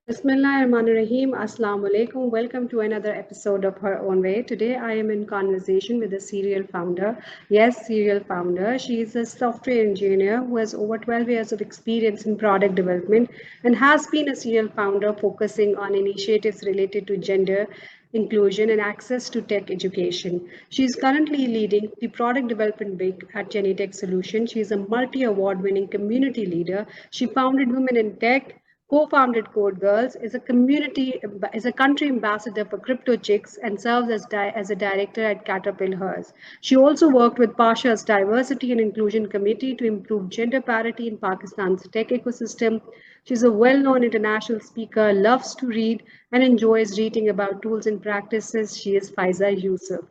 Bismillahirrahmanirrahim. Assalamu alaikum. Welcome to another episode of Her Own Way. Today I am in conversation with a serial founder. Yes, serial founder. She is a software engineer who has over 12 years of experience in product development and has been a serial founder focusing on initiatives related to gender inclusion and access to tech education. She is currently leading the product development wing at Genetech Solutions. She is a multi-award winning community leader. She founded Women in Tech, co-founded Code Girls, is a country ambassador for Crypto Chicks, and serves as a director at Caterpillar. She also worked with Pasha's Diversity and Inclusion Committee to improve gender parity in Pakistan's tech ecosystem. She's a well-known international speaker, loves to read, and enjoys reading about tools and practices. She is Faiza Yusuf.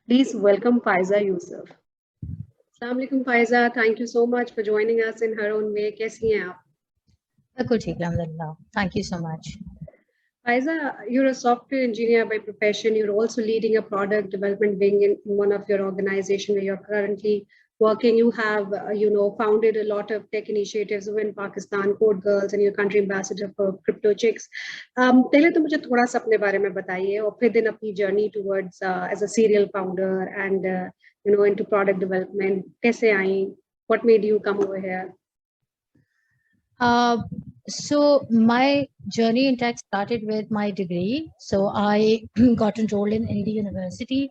Please welcome Faiza Yusuf. Assalamu alaikum Faiza. Thank you so much for joining us in Her Own Way. कैसी हैं आप? Thank you so much. Faiza, you're a software engineer by profession. You're also leading a product development wing in one of your organizations where you're currently working. You have, founded a lot of tech initiatives in Pakistan, Code Girls, and you're country ambassador for Crypto Chicks. पहले तो मुझे थोड़ा सा अपने बारे में बताइए और फिर दिन अपनी journey towards as a serial founder and into product development. कैसे आई? What made you come over here? So my journey in tech started with my degree. So I got enrolled in ND University.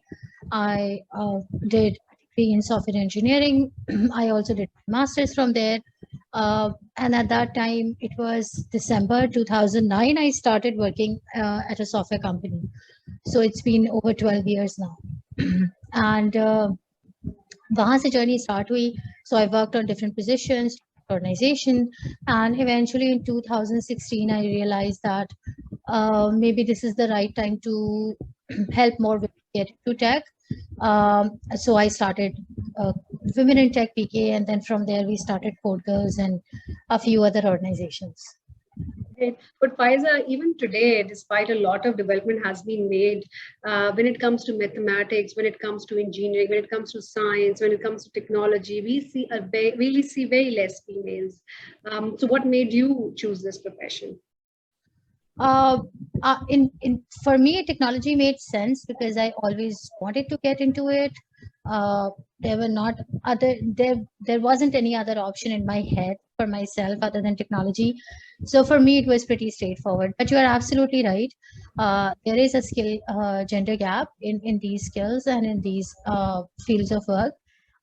I did a degree in software engineering. I also did my master's from there. And at that time, it was December 2009, I started working at a software company. So it's been over 12 years now. And वहाँ से journey start हुई. So I worked on different positions, organization, and eventually in 2016 I realized that maybe this is the right time to help more women get into tech. So I started Women in Tech PK, and then from there we started Code Girls and a few other organizations. Great. But Faiza, even today, despite a lot of development has been made, when it comes to mathematics, when it comes to engineering, when it comes to science, when it comes to technology, we see very less females. So what made you choose this profession? For me, technology made sense because I always wanted to get into it. There wasn't any other option in my head for myself other than technology. So for me, it was pretty straightforward. But you are absolutely right. There is a skill gender gap in these skills and in these fields of work.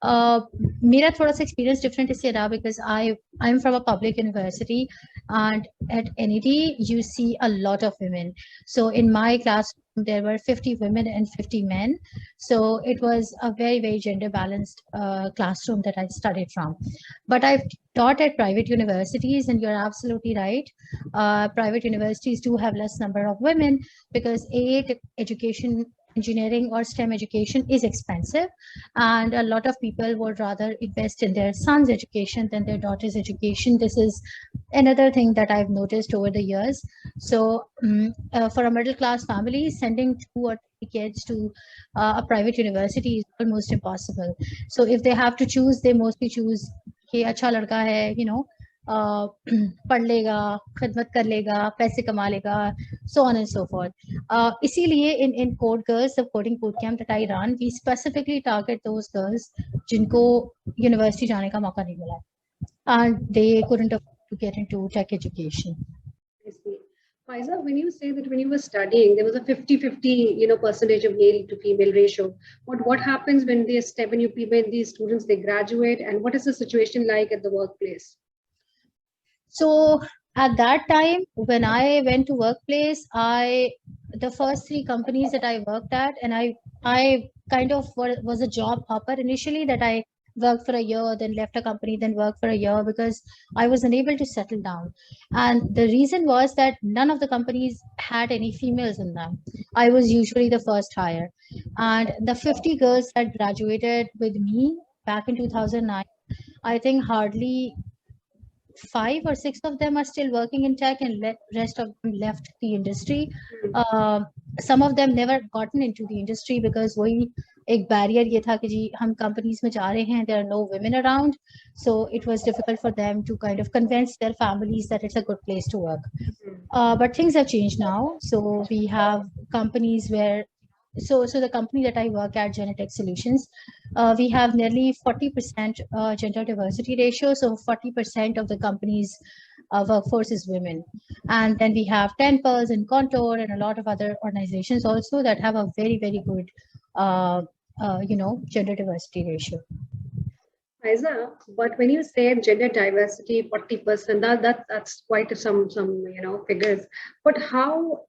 मेरा थोड़ा सा experience different इसलिए रहा because I'm from a public university, and at NED you see a lot of women. So in my class there were 50 women and 50 men. So it was a very gender balanced classroom that I studied from. But I've taught at private universities, and you're absolutely right. Private universities do have less number of women because education, engineering or STEM education is expensive, and a lot of people would rather invest in their son's education than their daughter's education. This is another thing that I've noticed over the years. So for a middle class family, sending 2 or 3 kids to a private university is almost impossible. So if they have to choose, they mostly choose कि अच्छा लड़का है, पढ़ लेगा, खिदमत कर लेगा, पैसे कमा लेगा, so on and so forth. इसीलिए in Code Girls, the coding bootcamp that I run, we specifically target those girls जिनको university जाने का मौका नहीं मिला, and they couldn't afford to get into tech education. I see. Faiza, when you say that when you were studying, there was a 50-50, percentage of male to female ratio. What happens when these students they graduate, and what is the situation like at the workplace? So at that time, when I went to workplace, the first 3 companies that I worked at, and I kind of was a job hopper initially, that I worked for a year, then left a company, then worked for a year because I was unable to settle down. And the reason was that none of the companies had any females in them. I was usually the first hire. And the 50 girls that graduated with me back in 2009, I think hardly 5 or 6 of them are still working in tech, and rest of them left the industry. Some of them never gotten into the industry because एक barrier ये था कि जी हम companies में जा रहे हैं, there are no women around, so it was difficult for them to kind of convince their families that it's a good place to work. But things have changed now, so we have companies where so the company that I work at, Genetic Solutions, we have nearly 40% gender diversity ratio. So 40% of the company's workforce is women. And then we have Temples and Contour and a lot of other organizations also that have a very, very good, gender diversity ratio. Isa, but when you say gender diversity, 40%, that's quite some figures. But how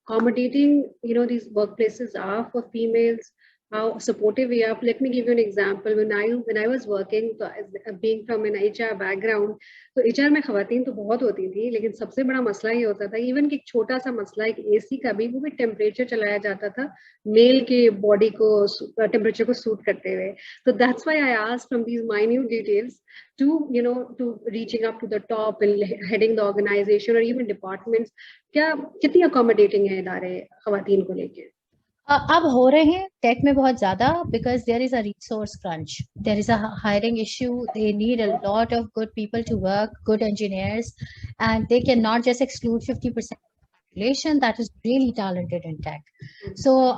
accommodating these workplaces are for females, how supportive we are. Let me give you an example. When I was working, so being from an HR background, तो HR में खवातीन तो बहुत होती थी, लेकिन सबसे बड़ा मसला ये होता था, इवन कि एक छोटा सा मसला, एक AC का भी, वो भी टेम्परेचर चलाया जाता था मेल के बॉडी को टेम्परेचर को सूट करते हुए. So that's why I asked from these minute details to reaching up to the top and heading the organization or even departments. क्या कितनी accommodating है इदारे खवातीन को लेके? अब हो रहे हैं टेक में बहुत ज्यादा, because there is a resource crunch, there is a hiring issue, they need a lot of good people to work, good engineers, and they cannot just exclude 50% population that is really talented in tech. So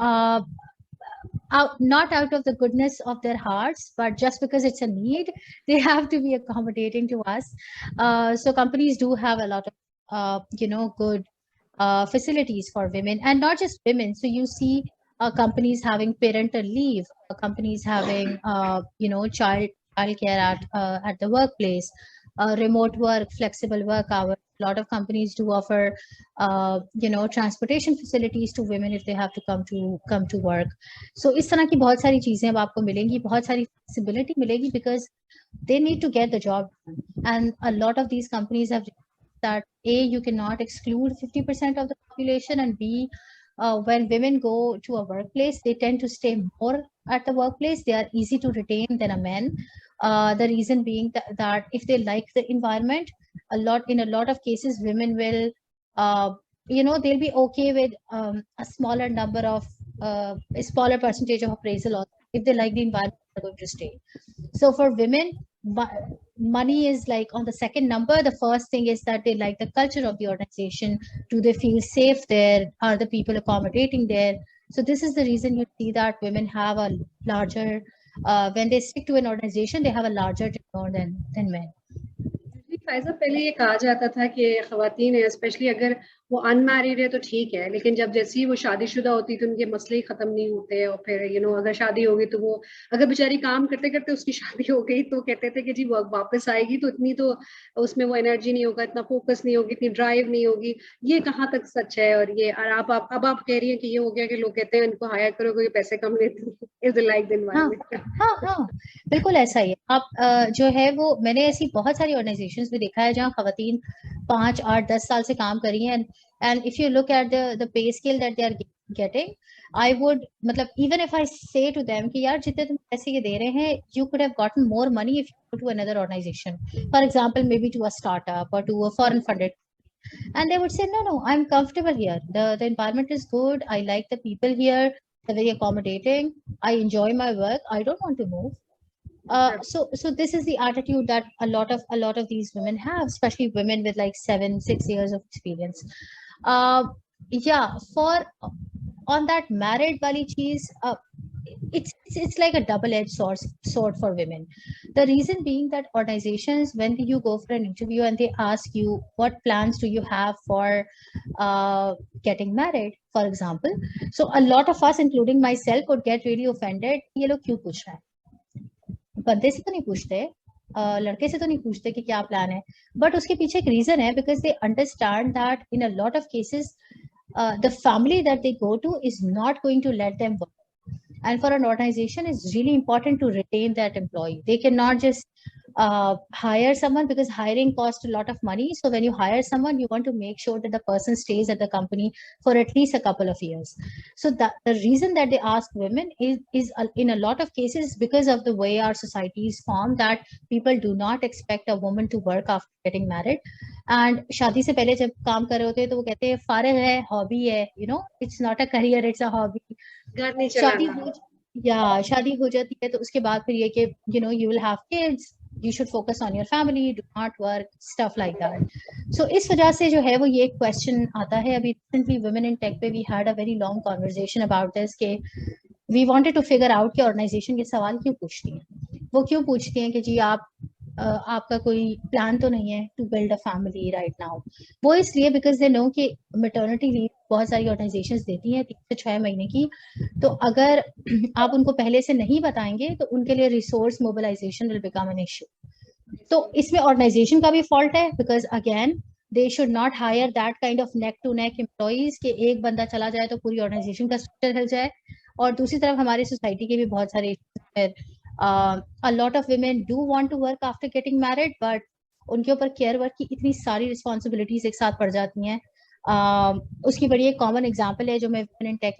not out of the goodness of their hearts, but just because it's a need, they have to be accommodating to us. So companies do have a lot of good facilities for women, and not just women. So you see companies having parental leave, companies having child care at the workplace, remote work, flexible work hours. A lot of companies do offer transportation facilities to women if they have to come to work. So इस तरह की बहुत सारी चीजें अब आपको मिलेंगी, बहुत सारी flexibility मिलेगी, because they need to get the job done. And a lot of these companies have that A, you cannot exclude 50% of the population, and B, when women go to a workplace, they tend to stay more at the workplace. They are easy to retain than a man. The reason being that if they like the environment, in a lot of cases, women will, they'll be okay with a smaller number of, a smaller percentage of appraisal. If they like the environment, they're going to stay. So for women, money is like on the second number. The first thing is that they like the culture of the organization. Do they feel safe there? Are the people accommodating there? So this is the reason you see that women have a larger, when they stick to an organization, they have a larger tenure than men. Faiza पहले ये कहा जाता था कि खवातीन है, specially अगर वो अनमैरिड है तो ठीक है, लेकिन जब जैसे ही वो शादीशुदा होती तो उनके मसले ही खत्म नहीं होते, और फिर अगर शादी होगी तो वो, अगर बेचारी काम करते करते उसकी शादी हो गई तो कहते थे कि जी वो वापस आएगी तो इतनी तो उसमें वो एनर्जी नहीं होगा, इतना फोकस नहीं होगी, इतनी ड्राइव नहीं होगी. ये कहाँ तक सच है? और ये अब आप कह रही हैं कि ये हो गया कि लोग कहते हैं इनको हायर करो क्योंकि पैसे कम लेते हैं. Is like the environment? हाँ, बिल्कुल ऐसा ही है. आप जो है वो, मैंने ऐसी बहुत सारी ऑर्गेनाइजेशंस में देखा है जहाँ खवातीन 5, 8, 10 साल से काम कर रही हैं, and if you look at the pay scale that they are getting, I would, मतलब even if I say to them कि यार जितने तुम पैसे ये दे रहे हैं, you could have gotten more money if you go to another organization, for example maybe to a startup or to a foreign funded, and they would say no, I'm comfortable here, the environment is good, I like the people here, they're very accommodating, I enjoy my work, I don't want to move. So this is the attitude that a lot of these women have, especially women with like 7-6 years of experience. For on that married wali cheese, it's like a double-edged sword for women. The reason being that organizations, when you go for an interview and they ask you what plans do you have for getting married, for example, so a lot of us, including myself, would get really offended. ये लोग क्यों पूछ रहा है? बंदे से तो नहीं पूछते, लड़के से तो नहीं पूछते कि क्या प्लान है, बट उसके पीछे एक रीजन है, because they understand that in a lot of cases the family that they go to is not going to let them work, and for an organization it's really important to retain that employee. They cannot just hire someone, because hiring costs a lot of money. So when you hire someone, you want to make sure that the person stays at the company for at least a couple of years. So the reason that they ask women is in a lot of cases because of the way our society is formed, that people do not expect a woman to work after getting married. And शादी से पहले जब काम कर रहे होते हैं तो वो कहते हैं फारिग है, हॉबी है, it's not a career, it's a hobby. घर नहीं शादी चलाना. या शादी हो जाती है तो उसके बाद फिर ये कि you will have kids, you should focus on your family, do not work, stuff like that. So इस वजह से जो है वो ये क्वेश्चन आता है. अभी recently women in tech पे we had a very long conversation about this कि we wanted to figure out कि ऑर्गेनाइजेशन ये सवाल क्यों पूछती हैं. वो क्यों पूछती हैं कि जी आपका कोई प्लान तो नहीं है to build a family right now. वो इसलिए बिकॉज दे नो कि मैटरनिटी लीव बहुत सारी ऑर्गेनाइजेशंस देती हैं 3 से 6 महीने की. तो अगर आप उनको पहले से नहीं बताएंगे तो उनके लिए resource mobilization will become an issue. तो इसमें ऑर्गेनाइजेशन का भी फॉल्ट है because again they should not hire that kind of neck to neck employees कि एक बंदा चला जाए तो पूरी ऑर्गेनाइजेशन का स्ट्रक्चर हिल जाए. और दूसरी तरफ हमारी सोसाइटी के भी बहुत सारे a lot of women do want to work after getting married but उनके ऊपर केयर वर्क की इतनी सारी रिस्पॉन्सिबिलिटीज एक साथ पड़ जाती हैं. उसकी बड़ी एक कॉमन एग्जांपल है जो मैं वुमेन इन टेक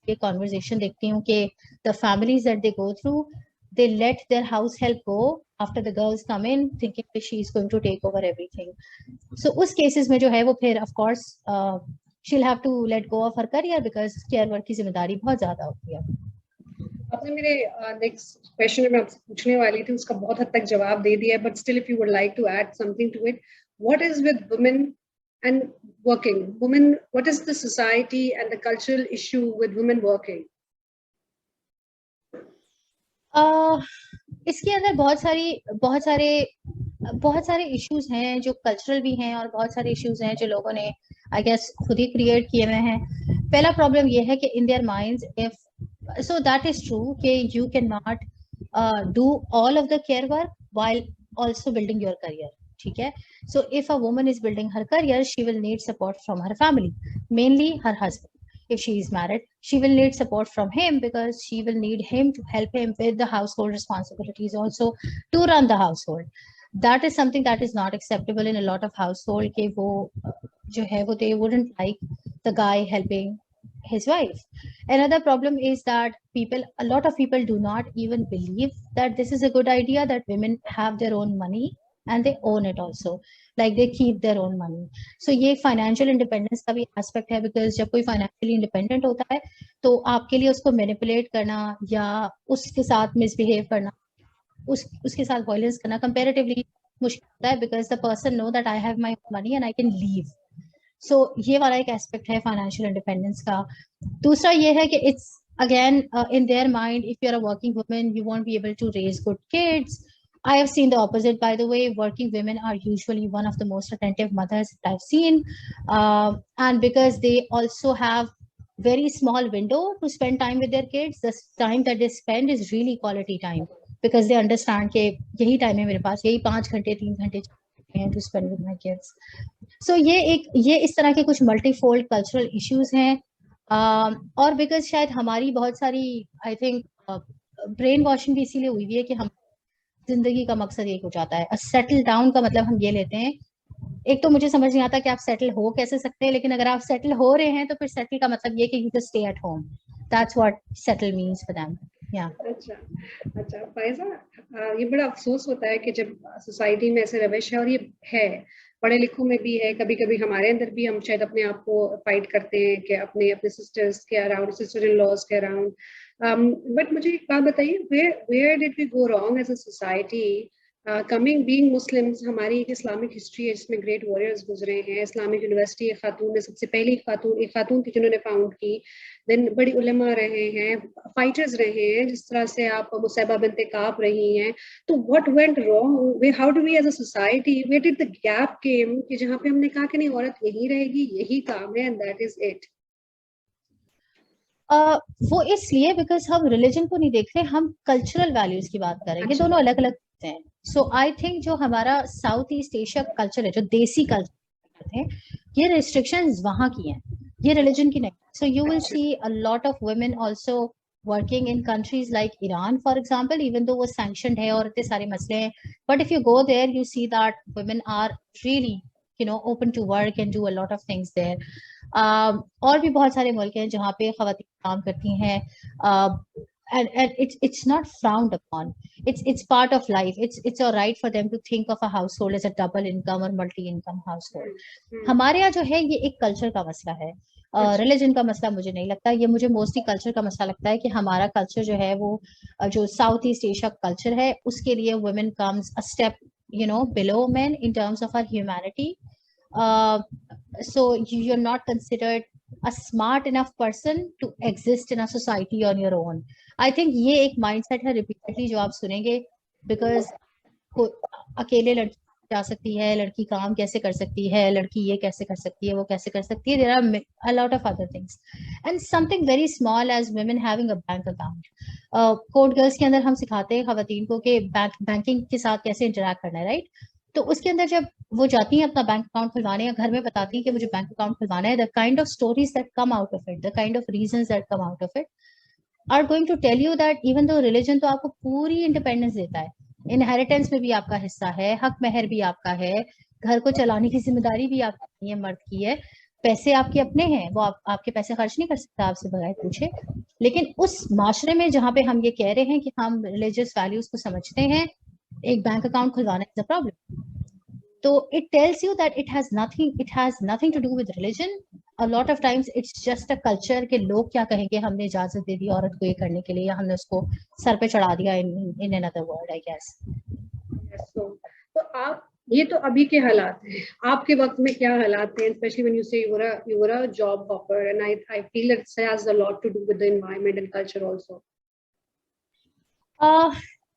के कॉन्वर्सेशन देखती हूँ कि the families that they go through they let their house help go after the girls come in thinking that she is going to take over everything. So उस cases में जो है वो फिर of course she'll have to let go of her career because care work की जिम्मेदारी बहुत ज्यादा होती है. आपने मेरे नेक्स्ट क्वेश्चन में आपसे पूछने वाली थी उसका बहुत हद तक जवाब दे दिया है, but still if you would like to add something to it, what is with women and working women, what is the society and the cultural issue with women working? इसके अंदर बहुत सारे इश्यूज हैं जो कल्चरल भी हैं और बहुत सारे इश्यूज हैं जो लोगों ने आई गेस खुद ही क्रिएट किए हुए हैं. पहला प्रॉब्लम ये है कि in their minds if so that is true कि you cannot do all of the care work while also building your career. ठीक है. So if a woman is building her career she will need support from her family, mainly her husband. If she is married she will need support from him because she will need him to help him with the household responsibilities also to run the household. That is something that is not acceptable in a lot of household कि वो जो है वो they wouldn't like the guy helping his wife. Another problem is that a lot of people do not even believe that this is a good idea that women have their own money and they own it also, like they keep their own money. So ये financial independence का भी aspect है because जब कोई financially independent होता है तो आपके लिए उसको manipulate करना या उसके साथ misbehave करना, उसके साथ violence करना comparatively मुश्किल होता है because the person know that I have my money and I can leave. So ये वाला एक एस्पेक्ट है फाइनेंशियल इंडिपेंडेंस का. दूसरा ये है कि it's again in their mind if you're a working woman you won't be able to raise good kids. I have seen the opposite, by the way. Working women are usually one of the most attentive mothers that I've seen, and because they also have very small window to spend time with their kids, the time that they spend is really quality time because they understand कि यही time है मेरे पास, यही 5 घंटे 3 घंटे to spend with my kids. So ये इस तरह के कुछ मल्टीफोल्ड कल्चरल इश्यूज हैं. और बिकॉज शायद हमारी बहुत सारी आई थिंक ब्रेन वॉशिंग भी इसीलिए हुई है कि हम जिंदगी का मकसद एक हो जाता है. सेटल डाउन का मतलब हम ये लेते हैं. एक तो मुझे समझ नहीं आता कि आप सेटल हो कैसे सकते हैं, लेकिन अगर आप सेटल हो रहे हैं तो फिर सेटल का मतलब ये कि you just stay at home. That's what settle means for them. अच्छा फायजा, ये बड़ा अफसोस होता है कि जब सोसाइटी में ऐसे रविश है, और ये है पढ़े लिखों में भी है, कभी कभी हमारे अंदर भी हम शायद अपने आप को फाइट करते हैं कि अपने सिस्टर्स के अराउंड, सिस्टर इन लॉज के अराउंड. बट मुझे एक बात बताइए, where did we go wrong as a society? Coming being Muslims, हमारी एक इस्लामिक हिस्ट्री है जिसमें ग्रेट वॉरियर्स गुजरे हैं. इस्लामिक यूनिवर्सिटी एक खातून ने, सबसे पहली खातून थी जिन्होंने फाउंड की. देन बड़ी उलेमा रहे हैं, फाइटर्स रहे हैं, जिस तरह से आप मुसैबा बिनते काब रही हैं. तो what went wrong? How do we as a society, where did the gap came कि जहाँ पे हमने कहा कि नहीं, औरत यही रहेगी, यही काम है, एंड दैट इज इट? वो इसलिए बिकॉज हम रिलीजन को नहीं देख रहे, हम कल्चरल वैल्यूज की बात करेंगे. दोनों अलग अलग हैं. सो आई थिंक जो हमारा साउथ ईस्ट एशिया कल्चर है, जो देसी कल्चर है, ये रिस्ट्रिक्शंस वहां की हैं, ये रिलीजन की नहीं. So you will see a lot of women also working in countries like Iran for example, even though वो सैंक्शनड है और इतने सारे मसले हैं, but if you go there you see that women are really open to work and do a lot of things there. और भी बहुत सारे मुल्क हैं जहाँ पे खवातीन काम करती हैं. and it's not frowned upon. It's part of life. It's all right for them to think of a household as a double income or multi income household. हमारे यहाँ जो है ये एक कल्चर का मसला है, रिलीजन का मसला मुझे नहीं लगता, ये मुझे मोस्टली कल्चर का मसला लगता है कि हमारा कल्चर जो है वो जो साउथ ईस्ट एशिया कल्चर है उसके लिए women comes a step below men in terms of our humanity. So you're not considered a smart enough person to exist in a society on your own. I think ये एक mindset है repeatedly जो आप सुनेंगे, because अकेले लड़की जा सकती है, लड़की काम कैसे कर सकती है, लड़की ये कैसे कर सकती है, वो कैसे कर सकती है. There are a lot of other things, and something very small as women having a bank account. Code girls के अंदर हम सिखाते हैं खवातीन को कि बैंकिंग के साथ कैसे इंटरेक्ट करना है, राइट? तो उसके अंदर जब वो जाती हैं अपना बैंक अकाउंट खुलवाने या घर में बताती हैं कि मुझे बैंक अकाउंट खुलवाना है, the kind of stories that come out of it, the kind of reasons that come out of it are going to tell you that even though religion तो आपको पूरी इंडिपेंडेंस देता है, इनहेरिटेंस में भी आपका हिस्सा है, हक महर भी आपका है, घर को चलाने की जिम्मेदारी भी आपकी है, मर्द की है, पैसे आपके अपने हैं, वो आपके पैसे खर्च नहीं कर सकता आपसे बगैर पूछे. लेकिन उस माशरे में जहाँ पे हम ये कह रहे हैं कि हम रिलीजियस वैल्यूज को समझते हैं, एक बैंक अकाउंट खुलवाना इज अ प्रॉब्लम. तो it tells you that it has nothing to do with religion. A lot of times it's just a culture कि लोग क्या कहेंगे, हमने इजाजत दे दी औरत को ये करने के लिए, या हमने उसको सर पे चढ़ा दिया in another word, I guess. तो आप, ये तो अभी के हालात हैं, आपके वक्त में क्या हालात थे? Especially when you say you were a job hopper, and I feel it has a lot to do with the environment and culture also.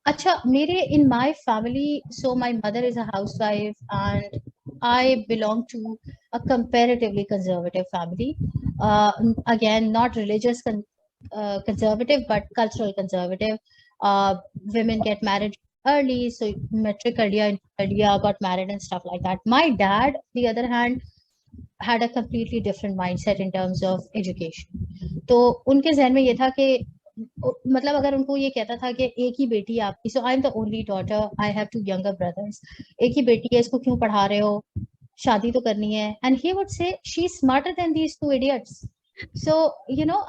अच्छा, मेरे in my family, so my mother is a housewife and I belong to a comparatively conservative family. Again, not religious conservative, but cultural conservative. Women get married early, so matric earlier, got married and stuff like that. My dad, on the other hand, had a completely different mindset in terms of education. तो उनके जहन में ये था कि मतलब अगर उनको ये कहता था कि एक ही बेटी है आपकी, so I am the only daughter, I have 2 younger brothers, एक ही बेटी है, इसको क्यों पढ़ा रहे हो, शादी तो करनी है. And he would say she is smarter than these 2 idiots. So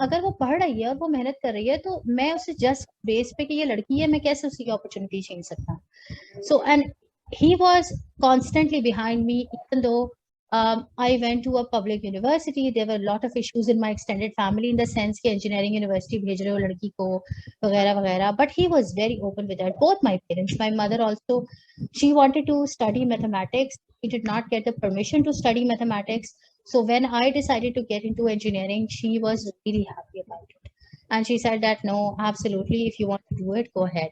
अगर वो पढ़ रही है और वो मेहनत कर रही है, तो मैं उसे जस्ट बेस पे कि ये लड़की है, मैं कैसे उसकी अपॉर्चुनिटी छीन सकता. So and he was constantly behind me, even though I went to a public university. There were a lot of issues in my extended family in the sense कि engineering university भेज रहे हो लड़की को वगैरह वगैरह. But he was very open with that. Both my parents, my mother also, she wanted to study mathematics. She did not get the permission to study mathematics. So when I decided to get into engineering, she was really happy about it. And she said that, no, absolutely, if you want to do it, go ahead.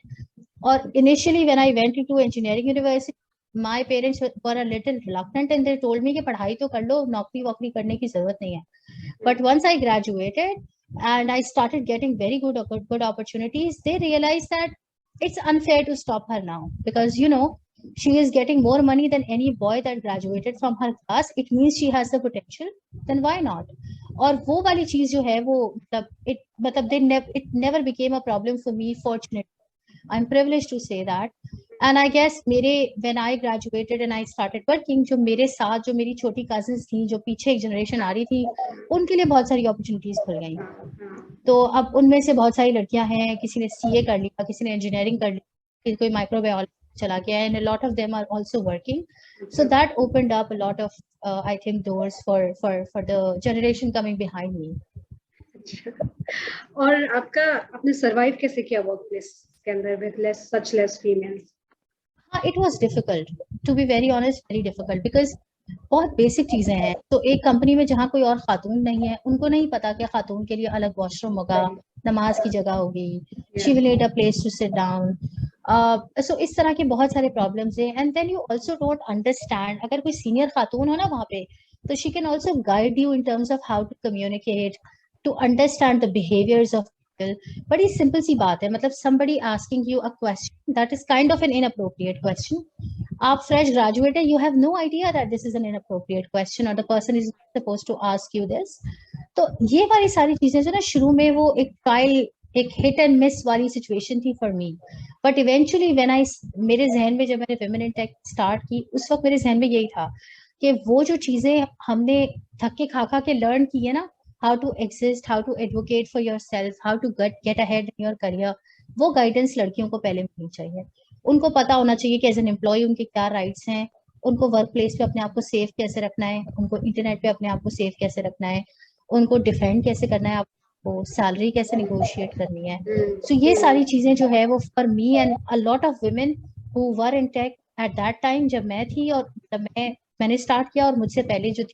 Or initially when I went into engineering university, my parents were a little reluctant and they told me कि पढ़ाई तो कर लो, नौकरी वोकरी करने की जरूरत नहीं है. But once I graduated and I started getting very good opportunities, they realized that it's unfair to stop her now, because she is getting more money than any boy that graduated from her class. It means she has the potential. Then why not? और वो वाली चीज जो है वो it never became a problem for me, fortunately. I'm privileged to say that. And I guess when I graduated and I started working, जो मेरे साथ जो मेरी छोटी cousins थी, जो पीछे एक generation आ रही थी, उनके लिए बहुत सारी opportunities खुल गई. तो अब उनमें से बहुत सारी लड़कियां हैं, किसी ने CA कर लिया, किसी ने engineering कर लिया, कोई microbiology चला गया, and a lot of them are also working. So that opened up a lot of I think doors for the generation coming behind me. और आपने survive कैसे किया workplace के अंदर with such less females? It was difficult, to be very honest, very difficult, because बहुत basic चीजें हैं. तो एक कंपनी में जहाँ कोई और खातून नहीं है, उनको नहीं पता कि खातून के लिए अलग वॉशरूम होगा, नमाज की जगह होगी, she will need a place to sit down. So इस तरह के बहुत सारे प्रॉब्लम्स हैं. And then you also don't understand, अगर कोई सीनियर खातून हो ना वहाँ पे, तो she can also guide you in terms of how to communicate, to understand the behaviours of people. बड़ी सिंपल सी बात है, मतलब somebody asking you a question that is kind of an inappropriate question. आप fresh graduate है, you have no idea that this is an inappropriate question or the person is supposed to ask you this. तो ये वाली सारी चीजें जो ना शुरू में वो एक ट्रायल, एक हिट एंड मिस वाली सिचुएशन थी for me. But eventually when I, मेरे जहन में जब मैंने विमेन इन टेक स्टार्ट की, उस वक्त मेरे जहन में यही था कि वो जो चीजें हमने थक के खा के लर्न की है ना, how to exist, how to advocate for yourself, how to get ahead in your career, वो गाइडेंस लड़कियों को पहले मिलनी चाहिए। उनको पता होना चाहिए कि एज एन एम्प्लॉय उनके क्या राइट्स हैं, उनको वर्क प्लेस पे अपने आप को सेफ कैसे रखना है, उनको इंटरनेट पे अपने आप को सेफ कैसे रखना है, उनको डिफेंड कैसे करना है, आपको सैलरी कैसे निगोशिएट करनी है। सो ये सारी चीजें जो है वो for me and a lot of women who were in tech at that time, जब मैं थी और जब मैंने स्टार्ट किया और मुझसे पहले जो थी,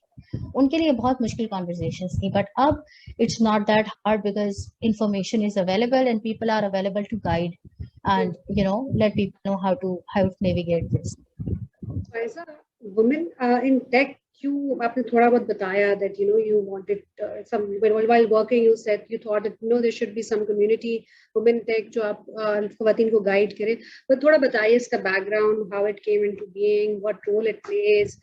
उनके लिए बहुत मुश्किल कॉन्वर्जेशंस थी। बट अब it's not that hard because information is available and people are available to guide and let people know how to navigate this. So as a woman in tech, you आपने थोड़ा बहुत बताया that you wanted some while working, you said you thought that there should be some community women tech जो आप ख़वातीन को guide करे, but थोड़ा बताइए इसका background, how it came into being, what role it plays.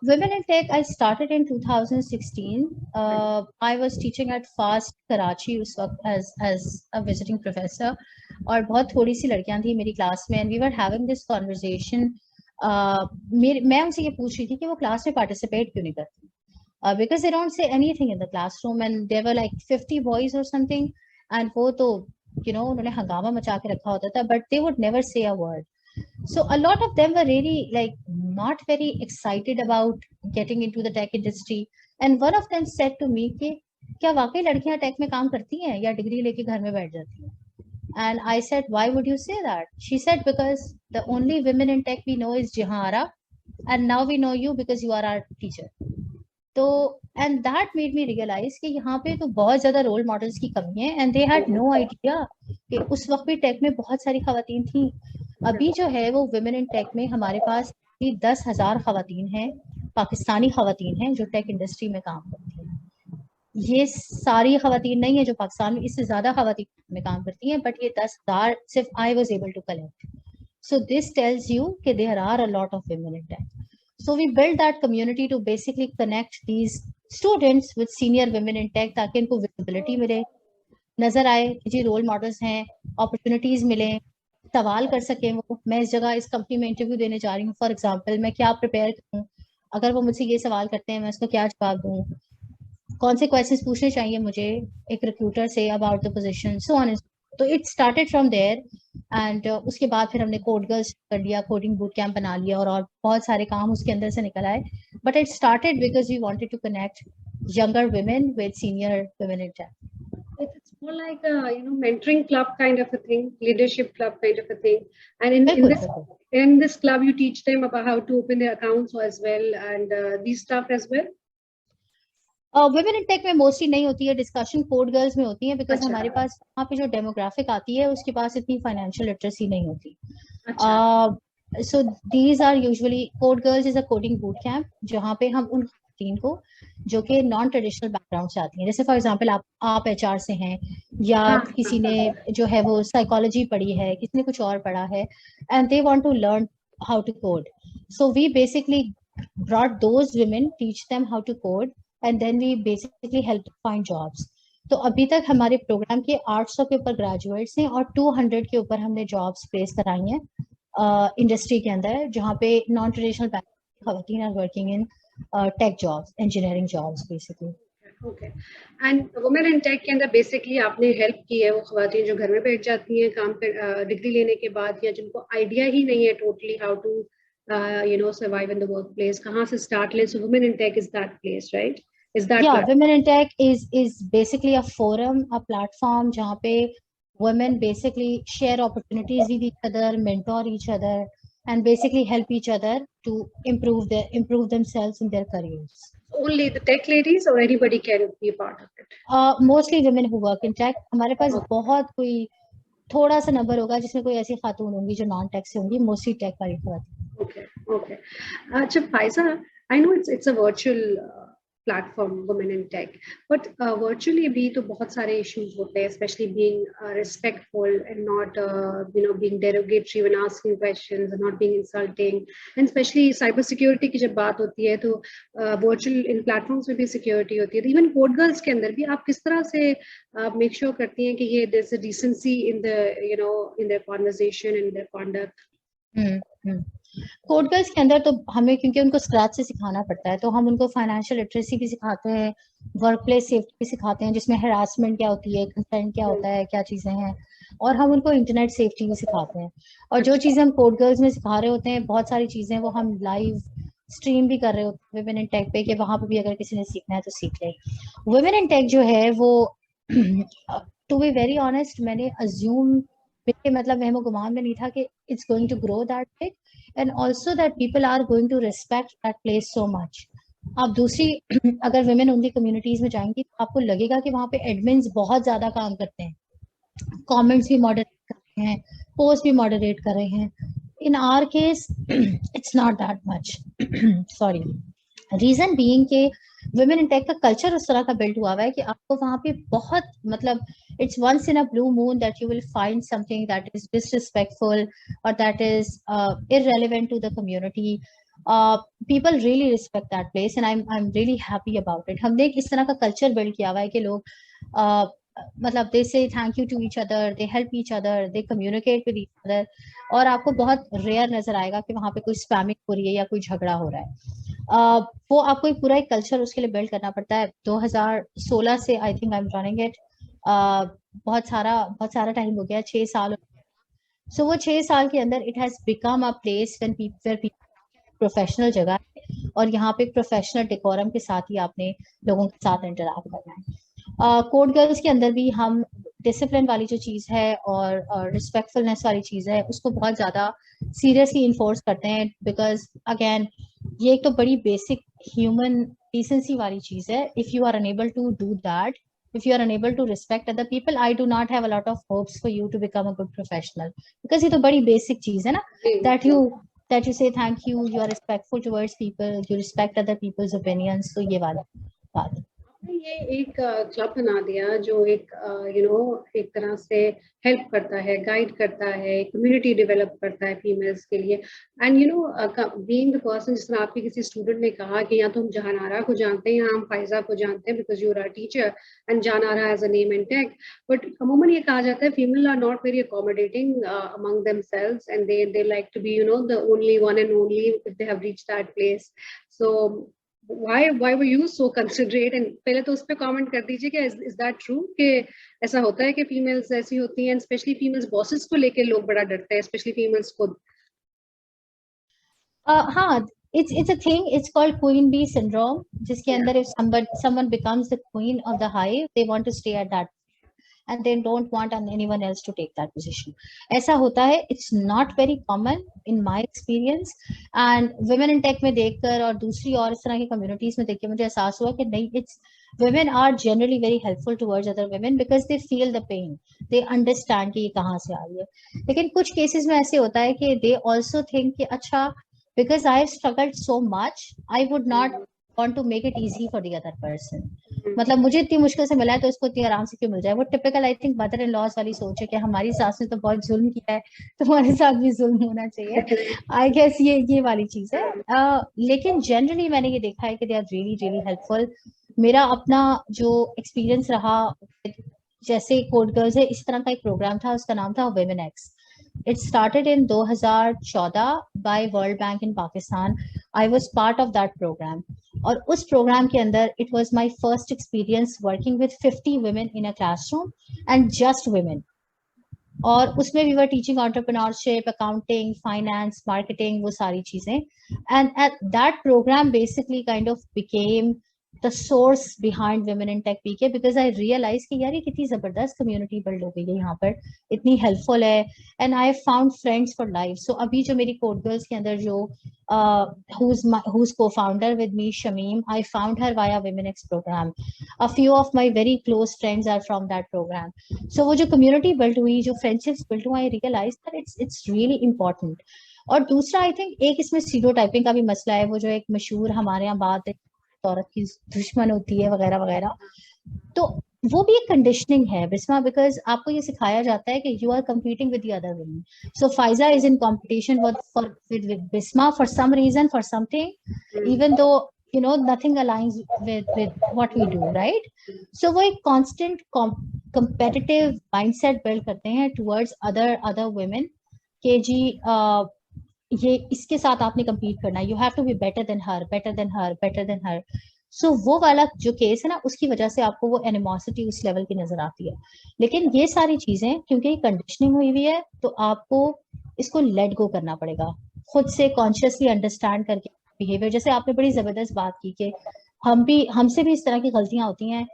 Women in Tech, I started in 2016. I was teaching at FAST Karachi उस वक्त as a visiting professor, और बहुत थोड़ी सी लड़कियां थी मेरी क्लास में, and we were having this conversation. मैं उनसे ये पूछ रही थी कि वो क्लास में participate क्यों नहीं करती, because they don't say anything in the classroom, and there were like 50 boys or something, and वो तो उन्होंने हंगामा मचा के रखा होता था, but they would never say a word. So a lot of them were really like not very excited about getting into the tech industry. And one of them said to me कि क्या वाकई लड़कियां take में काम करती हैं या degree लेके घर में बैठ जाती हैं? And I said, why would you say that? She said, because the only women in tech we know is Jihara, and now we know you because you are our teacher. तो and that made me realize कि यहाँ पे तो बहुत ज्यादा role models की कमी है, and they had no idea कि उस वक्त भी टेक में बहुत सारी खवातीन थी। अभी जो है वो वुमेन इन टेक में हमारे पास 10,000 खवातीन हैं, पाकिस्तानी खवातीन हैं जो टेक इंडस्ट्री में काम करती हैं। ये सारी खवातीन नहीं है जो पाकिस्तान में, इससे ज्यादा खवातीन में काम करती हैं, बट ये 10,000 सिर्फ I was able to collect. So this tells you कि there are a lot of women in tech. So we built that community to basically connect these students with senior women in tech ताकि इनको visibility मिले, नजर आए कि जी role models हैं, opportunities मिले, सवाल कर सकें वो। मैं इस जगह इस कंपनी में इंटरव्यू देने जा रही हूँ, फॉर एग्जांपल मैं क्या प्रिपेयर करूँ, अगर वो मुझसे ये सवाल करते हैं मैं उसको क्या जवाब दूँ, कौन से क्वेश्चंस पूछने चाहिए मुझे एक रिक्रूटर से about the position, so on. तो it started from there, and उसके बाद फिर हमने कोड गर्ल्स कर लिया, कोडिंग बूट कैंप बना लिया, और बहुत सारे काम उसके अंदर से निकल आए। But it started because we wanted to connect younger women with senior women in tech. It's more like a mentoring club kind of a thing, leadership club kind of a thing. And in this club, you teach them about how to open their accounts as well, and these stuff as well. Women in tech में mostly नहीं होती है discussion, code girls में होती है, because हमारे पास वहाँ पे जो डेमोग्राफिक आती है उसके पास इतनी फाइनेंशियल लिटरेसी नहीं होती। So these are usually code girls is a coding boot camp, जहाँ पे हम उन टीम को जो कि नॉन ट्रेडिशनल बैकग्राउंड से आती हैं, जैसे फॉर एग्जांपल आप एचआर से हैं, या किसी ने जो है वो साइकोलॉजी पढ़ी है, किसी ने कुछ और पढ़ा है, and they want to learn how to code. So we basically brought those women, teach them how to code, and then we basically help them find jobs. तो अभी तक हमारे प्रोग्राम के 800 के ऊपर ग्रेजुएट्स हैं और 200 के ऊपर हमने जॉब्स प्लेस कराई हैं इंडस्ट्री के अंदर, जहाँ पे नॉन ट्रेडिशनल खवातीन are working in tech jobs, engineering jobs basically. Okay. And women in tech के अंदर बेसिकली आपने हेल्प की है वो खवातीन जो घर में बैठ जाती हैं काम कर डिग्री लेने के बाद, या जिनको आइडिया ही नहीं है totally how to survive in the workplace, कहाँ से स्टार्ट लें। So women in tech is that place, right? Is that women in tech is basically a forum, a platform जहाँ पे women basically share opportunities with each other, mentor each other, and basically help each other to improve themselves in their careers. Only the tech ladies or anybody can be a part of it? Mostly women who work in tech. हमारे पास बहुत कोई थोड़ा सा number होगा जिसमें कोई ऐसी खातून होंगी जो नॉन टेक से होंगी, मोस्टली टेक वाली खातून। Okay. अच्छा Pfizer, I know it's a virtual platform, women in tech, but virtually भी तो बहुत सारे issues होते हैं, especially being respectful and not being derogatory when asking questions and not being insulting, and especially cyber security की जब बात होती है तो virtual in platforms में भी security होती है। तो even code girls के अंदर भी आप किस तरह से make sure करती हैं कि ये there's a decency in the in their conversation and their conduct? Code girls के अंदर तो हमें, क्योंकि उनको स्क्रैच से सिखाना पड़ता है, तो हम उनको फाइनेंशियल लिटरेसी भी सिखाते हैं, वर्क प्लेस सेफ्टी भी सिखाते हैं, जिसमें हरासमेंट क्या होती है, कंसेंट क्या होता है, क्या चीजें हैं, और हम उनको इंटरनेट सेफ्टी भी सिखाते हैं। और जो चीजें हम कोड गर्ल्स में सिखा रहे होते हैं, बहुत सारी चीजें वो हम लाइव स्ट्रीम भी कर रहे होते हैं वुमेन इन टेक पे, कि वहां पे भी अगर किसी ने सीखना है तो सीख ले। वुमेन इन टेक जो है वो टू बी वेरी ऑनेस्ट, मैंने अज्यूम, मेरे मतलब वहमो गुमान में नहीं था कि it's going to grow that big, and also that people are going to respect that place so much. आप दूसरी अगर वुमेन ओनली कम्युनिटीज में जाएंगी तो आपको लगेगा कि वहां पे एडमिन्स बहुत ज्यादा काम करते हैं, कमेंट्स भी मॉडरेट कर रहे हैं, पोस्ट भी मॉडरेट कर रहे हैं। In our case it's not that much, sorry. Reason being के वुमेन इन टेक का कल्चर उस तरह का बिल्ड हुआ हुआ है कि आपको वहां पे बहुत, मतलब it's once in a blue moon that you will find something that is disrespectful और that is irrelevant to the community. People really respect that place and I'm really happy about it. हमने एक इस तरह का culture build किया हुआ है कि लोग मतलब they say thank you to each other, they help each other, they communicate with each other. और आपको बहुत रेयर नजर आएगा कि वहां पे कोई स्पैमिंग हो रही है या कोई झगड़ा हो रहा है। वो आपको एक पूरा एक कल्चर उसके लिए बिल्ड करना पड़ता है। 2016 से I think I am running it, बहुत सारा टाइम हो गया, 6 साल। सो वो 6 साल के अंदर it has become a place when people, professional जगह है, और यहाँ पे प्रोफेशनल डेकोरम के साथ ही आपने लोगों के साथ इंटरैक्ट करना है। कोड गर्ल्स के अंदर भी हम डिसिप्लिन वाली जो चीज है और रिस्पेक्टफुलनेस वाली चीज है उसको बहुत ज्यादा सीरियसली इन्फोर्स करते हैं, बिकॉज अगेन ये एक तो बड़ी बेसिक ह्यूमन डिसेंसी वाली चीज है। If you are unable to do that, if you are unable to respect other people, I do not have a lot of hopes for you to become a good professional, because ये तो बड़ी basic चीज है ना, that you say thank you, you are respectful towards people, you respect other people's opinions. तो ये वाला बात। ये एक क्लब बना दिया जो एक एक तरह से हेल्प करता है, गाइड करता है, कम्युनिटी डेवलप करता है फीमेल्स के लिए। एंड बीइंग द पर्सन, जिस तरह आपके किसी स्टूडेंट ने कहा कि या तो हम जहानारा को जानते हैं या हम फायजा को जानते हैं because you are teacher and Jahanara as a name and tag, but अमूमन ये कहा जाता है female are not very accommodating among themselves and they like to be the only one and only if they have reached that place. So why were you so considerate? And पहले तो उस पे comment कर दीजिए कि is that true कि ऐसा होता है कि फीमेल्स ऐसी होती हैं, स्पेशली फीमेल्स बॉसेस को लेके लोग बड़ा डरते हैं, स्पेशली फीमेल्स खुद। हाँ, it's a thing, it's called queen bee syndrome, जिसके अंदर if someone becomes the queen of the hive, they want to stay at that and they don't want anyone else to take that position. ऐसा होता है, it's not very common in my experience, and women in tech में देखकर और दूसरी और इस तरह की communities में देख के मुझे एहसास हुआ कि नहीं, it's women are generally very helpful towards other women because they feel the pain, they understand कि ये कहाँ से आ रही है। लेकिन कुछ cases में ऐसे होता है कि they also think कि अच्छा, because I have struggled so much, I would not want to make it easy for the other person. मतलब मुझे इतनी मुश्किल से मिला है तो इसको इतनी आराम से क्यों मिल जाए। वो typical I think mother in laws वाली सोच है कि हमारी सास ने तो बहुत जुल्म किया है, तुम्हारे साथ भी जुल्म होना चाहिए। आई गेस ये वाली चीज है। लेकिन जनरली मैंने ये देखा है कि they are really really helpful. मेरा अपना जो एक्सपीरियंस रहा, जैसे कोड गर्ल्स है, इस तरह का एक प्रोग्राम था, उसका नाम था women x. It started in 2014 by World Bank in Pakistan. I was part of that program. और उस प्रोग्राम के अंदर it was my first experience working with 50 women in a classroom and just women. और उसमें we were teaching entrepreneurship, accounting, finance, marketing, वो सारी चीजें. And at that program basically kind of became the source behind women in tech PK, because I realized कि यार ये कितनी जबरदस्त community build हो गई है यहाँ पर, इतनी helpful है, and I found friends for life. So अभी जो मेरी Code Girls के अंदर जो who's co-founder with me, Shamim, I found her via Women X program. A few of my very close friends are from that program. So वो जो community build हुई, जो friendships build हुआ, I realized that it's really important. और दूसरा I think एक इसमें stereotyping का भी मसला है, वो जो एक मशहूर हमारे यहाँ बात है, औरत की दुश्मन होती है वगैरह वगैरह, तो वो भी एक कंडीशनिंग है बिस्मा, बिकॉज आपको ये सिखाया जाता है कि you are competing with the other women. So Faiza is in competition with Bisma for some reason, for something, even though you know nothing aligns with what we do, right? So वो एक constant competitive mindset build करते हैं towards other women के जी ये इसके साथ आपने compete करना है, you have to be better than her, better than her, better than her. So वो वाला जो केस है ना, उसकी वजह से आपको वो एनिमोसिटी उस लेवल की नजर आती है। लेकिन ये सारी चीजें क्योंकि कंडीशनिंग हुई हुई है, तो आपको इसको लेट गो करना पड़ेगा, खुद से कॉन्शियसली अंडरस्टैंड करके बिहेवियर। जैसे आपने बड़ी जबरदस्त बात की कि हमसे भी इस तरह की गलतियां होती हैं,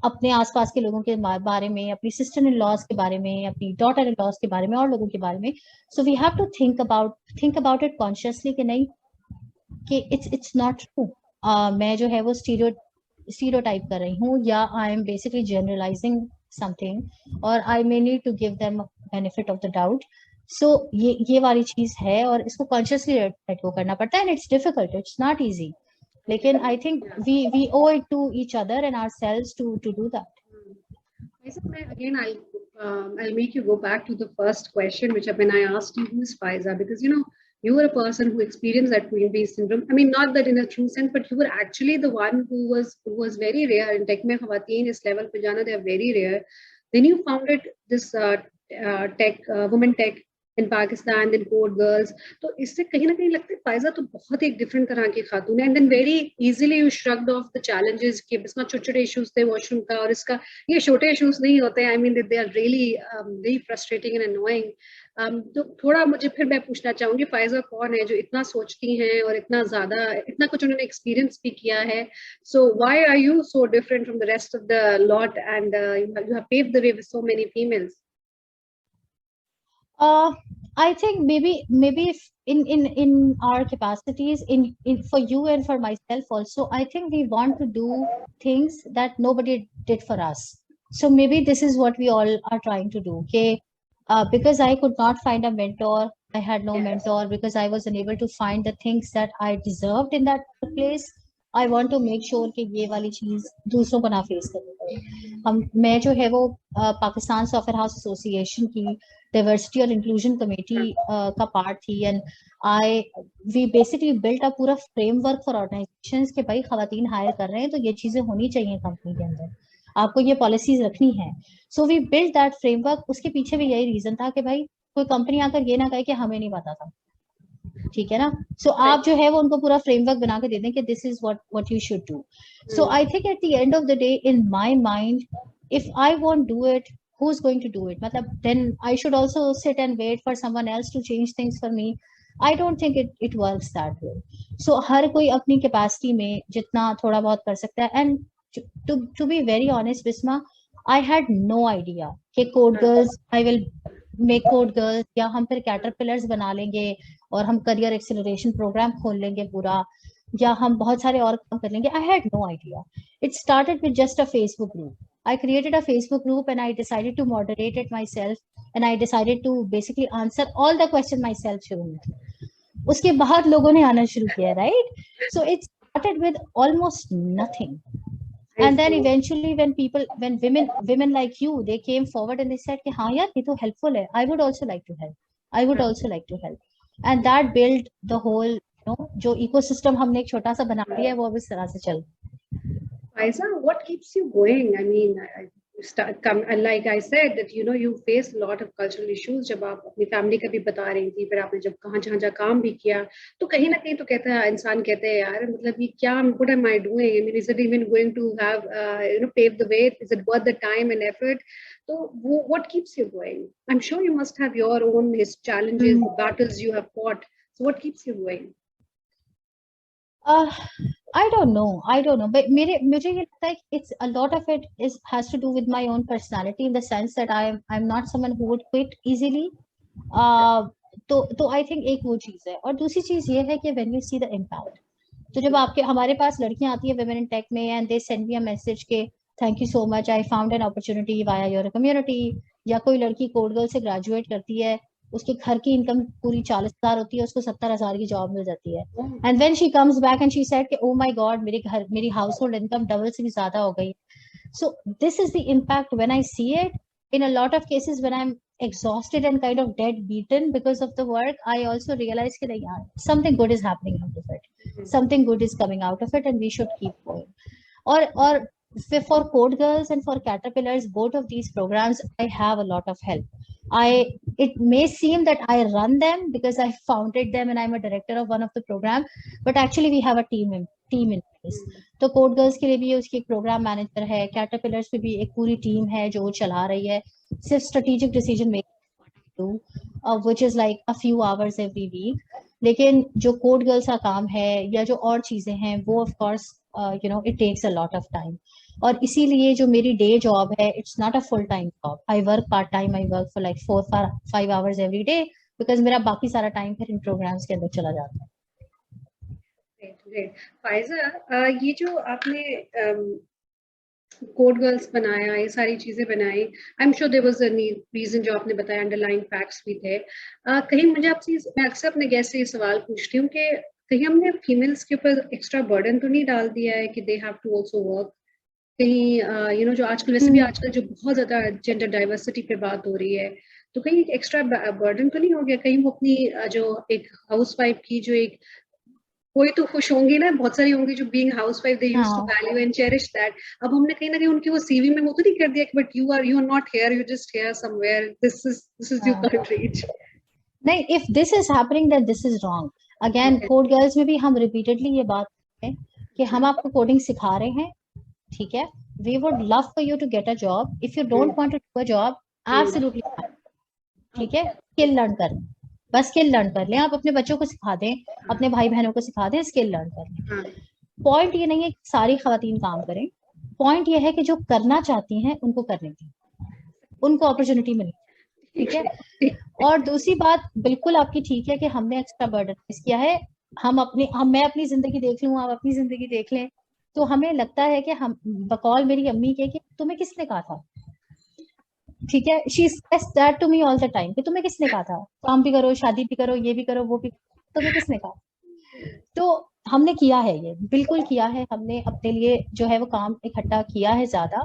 अपने आसपास के लोगों के बारे में, अपनी सिस्टर इन लॉज के बारे में, अपनी डॉटर इन लॉज के बारे में, और लोगों के बारे में। So we have to think about it consciously कि नहीं, कि इट्स नॉट ट्रू। मैं जो है वो स्टीरियोटाइप कर रही हूँ, या I am basically generalizing something, और I may need to give them benefit of the doubt. So ये वाली चीज है, और इसको कॉन्शियसली लेट गो करना पड़ता है, and it's difficult, it's not easy. लेकिन I think we owe it to each other and ourselves to do that. Again, I'll make you go back to the first question, which when I asked you who's Faiza, because you were a person who experienced that Queen Bee syndrome. I mean, not that in a true sense, but you were actually the one who was very rare in tech. Mein khawateen is level pe jana, they are very rare. Then you founded this tech women tech in Pakistan, then Code Girls. तो इससे कहीं ना कहीं लगता है फायजा तो बहुत एक डिफरेंट तरह की खातून है, and then very easily you shrugged off the challenges कि इसमें छोटे छोटे इश्यूज थे वॉशरूम का, और इसका ये छोटे इश्यूज नहीं होते, I mean they are really very frustrating and annoying. तो थोड़ा मुझे फिर मैं पूछना चाहूंगी फायजा कौन है जो इतना सोचती हैं और इतना ज्यादा, इतना कुछ उन्होंने एक्सपीरियंस भी किया है। So why are you so different from the rest of the lot, and you have paved the way with so many females? I think maybe if in our capacities, in for you and for myself also, I think we want to do things that nobody did for us. So maybe this is what we all are trying to do. Okay, because I could not find a mentor, I had no mentor, because I was unable to find the things that I deserved in that place. I want to make sure कि ये वाली चीज दूसरों को ना face करनी पड़े। मैं जो है वो पाकिस्तान सॉफ्टवेयर हाउस एसोसिएशन की डाइवर्सिटी और इंक्लूजन कमेटी का पार्ट थी, and we basically built a पूरा फ्रेमवर्क फॉर ऑर्गेनाइजेशंस कि भाई खवातीन हायर कर रहे हैं तो ये चीजें होनी चाहिए कंपनी के अंदर, आपको ये पॉलिसीज रखनी है। So we built that framework. उसके पीछे भी यही रीजन था कि भाई कोई कंपनी आकर ये ना कहे कि हमें नहीं पता था, ठीक है ना। सो आप जो है वो उनको पूरा फ्रेमवर्क बना के दे दें कि this is what you should do. So I think at the end of the day in my mind, if I won't do it, who's going to do it? मतलब then I should also sit and wait for someone else to change things for me. I don't think it works that way. So हर कोई अपनी capacity में जितना थोड़ा बहुत कर सकता है। And to be very honest, Bisma, I had no idea कि Code Girls, I will make Code Girls, या हम फिर Caterpillars बना लेंगे और हम career acceleration program खोल लेंगे पूरा, या हम बहुत सारे और काम कर लेंगे। I had no idea. It started with just a Facebook group. I created a Facebook group and I decided to moderate it myself, and I decided to basically answer all the questions myself शुरू में। उसके बाद लोगों ने आना शुरू किया, right? So it started with almost nothing. And then eventually when women like you, they came forward and they said कि हाँ यार ये तो helpful है, I would also like to help, I would also like to help. And that built the whole, जो ecosystem हमने एक छोटा सा बना लिया है वो अब इस तरह से चल। Faiza, what keeps you going? I mean, like I said that you face a lot of cultural issues. जब आप अपनी फैमिली का भी बता रही थी, फिर आपने जब कहाँ जहाँ जहाँ काम भी किया, तो कहीं ना कहीं तो कहता है इंसान, कहते हैं यार मतलब ये क्या, what am I doing? I mean, is it even going to have pave the way? Is it worth the time and effort? So what keeps you going? I'm sure you must have your own challenges, battles you have fought. So what keeps you going? I don't know. But मुझे ये लगता है कि it's a lot of it has to do with my own personality, in the sense that I'm not someone who would quit easily. तो I think एक वो चीज है, और दूसरी चीज ये है कि when you see the impact, तो जब हमारे पास लड़कियां आती है women in tech में, and they send me a message के thank you so much, I found an opportunity via your community, या कोई लड़की Code Girl से ग्रेजुएट करती है, उसके घर की इनकम पूरी 40,000 होती है, उसको 70,000 की जॉब मिल जाती है, and when she comes back and she said कि ओ माय गॉड मेरी हाउस होल्ड इनकम डबल से भी ज्यादा हो गई। So this is the impact when I see it. In a lot of cases when I'm exhausted and kind of dead beaten because of the work, I also realize that yeah, something good is happening out of it, something good is coming out of it, and we should keep going. Or for Code Girls and for Caterpillars, both of these programs, I have a lot of help. I it may seem that I run them because I founded them and I'm a director of one of the program, but actually we have a team in place. तो code girls के लिए भी उसकी एक programme manager है, caterpillars पे भी एक पूरी टीम है जो चला रही है, सिर्फ strategic decision making which is like a few hours every week. लेकिन जो कोड गर्ल्स का काम है या जो और चीजें हैं वो of course it takes a lot of time. और इसीलिए जो मेरी डे जॉब है, it's not a full time job, I work part time, I work for like 4-5 hours every day, because मेरा बाकी सारा टाइम फिर इन प्रोग्राम्स के अंदर चला जाता है। ग्रेट। फाइजा, ये जो आपने कोड गर्ल्स बनाया, ये सारी चीजें बनाई, I am sure there was a reason जो आपने बताया, अंडरलाइंग फैक्ट्स भी थे। कहीं मुझे आपसे, मैं अक्सर अपने गेस्ट से ये सवाल पूछती हूँ कि कहीं हमने फीमेल्स के ऊपर एक्स्ट्रा बर्डन तो नहीं डाल दिया है कि they have to also work? कहीं जो आजकल वैसे भी आजकल जो बहुत ज्यादा जेंडर डाइवर्सिटी पे बात हो रही है, तो कहीं एक्स्ट्रा बर्डन तो नहीं हो गया? कहीं वो अपनी जो एक हाउसवाइफ की जो एक, कोई तो खुश होंगी ना, बहुत सारी होंगी जो being housewife they used to value and cherish that, अब हमने कहीं ना कहीं उनकी वो सीवी में वो तो नहीं कर दिया कि but you are not here, you just here somewhere, this is you can't reach? नहीं, if this is happening then this is wrong. Again code girls में भी हम रिपीटेडली ये बात करते हैं कि हम आपको कोडिंग सिखा रहे हैं, ठीक है, we would love for you to get a job, if you don't want to do a job absolutely, ठीक है, स्किल लर्न कर, बस स्किल लर्न कर लें, आप अपने बच्चों को सिखा दें, अपने भाई बहनों को सिखा दें, स्किल लर्न कर लें। पॉइंट ये नहीं है कि सारी खवातीन काम करें, पॉइंट ये है कि जो करना चाहती हैं उनको करने दें, उनको अपॉर्चुनिटी मिले, ठीक है। और दूसरी बात बिल्कुल आपकी ठीक है कि हमने एक्स्ट्रा बर्डन किया है, मैं अपनी जिंदगी देख लूं, आप अपनी जिंदगी देख लें, तो हमें लगता है कि हम बकौल मेरी अम्मी के कि तुम्हें किसने कहा था, ठीक है, she says that to me all the time कि तुम्हें किसने कहा था, काम भी करो, शादी भी करो, ये भी करो, वो भी, तुम्हें किसने कहा? तो हमने किया है, ये बिल्कुल किया है, हमने अपने लिए जो है वो काम इकट्ठा किया है ज्यादा,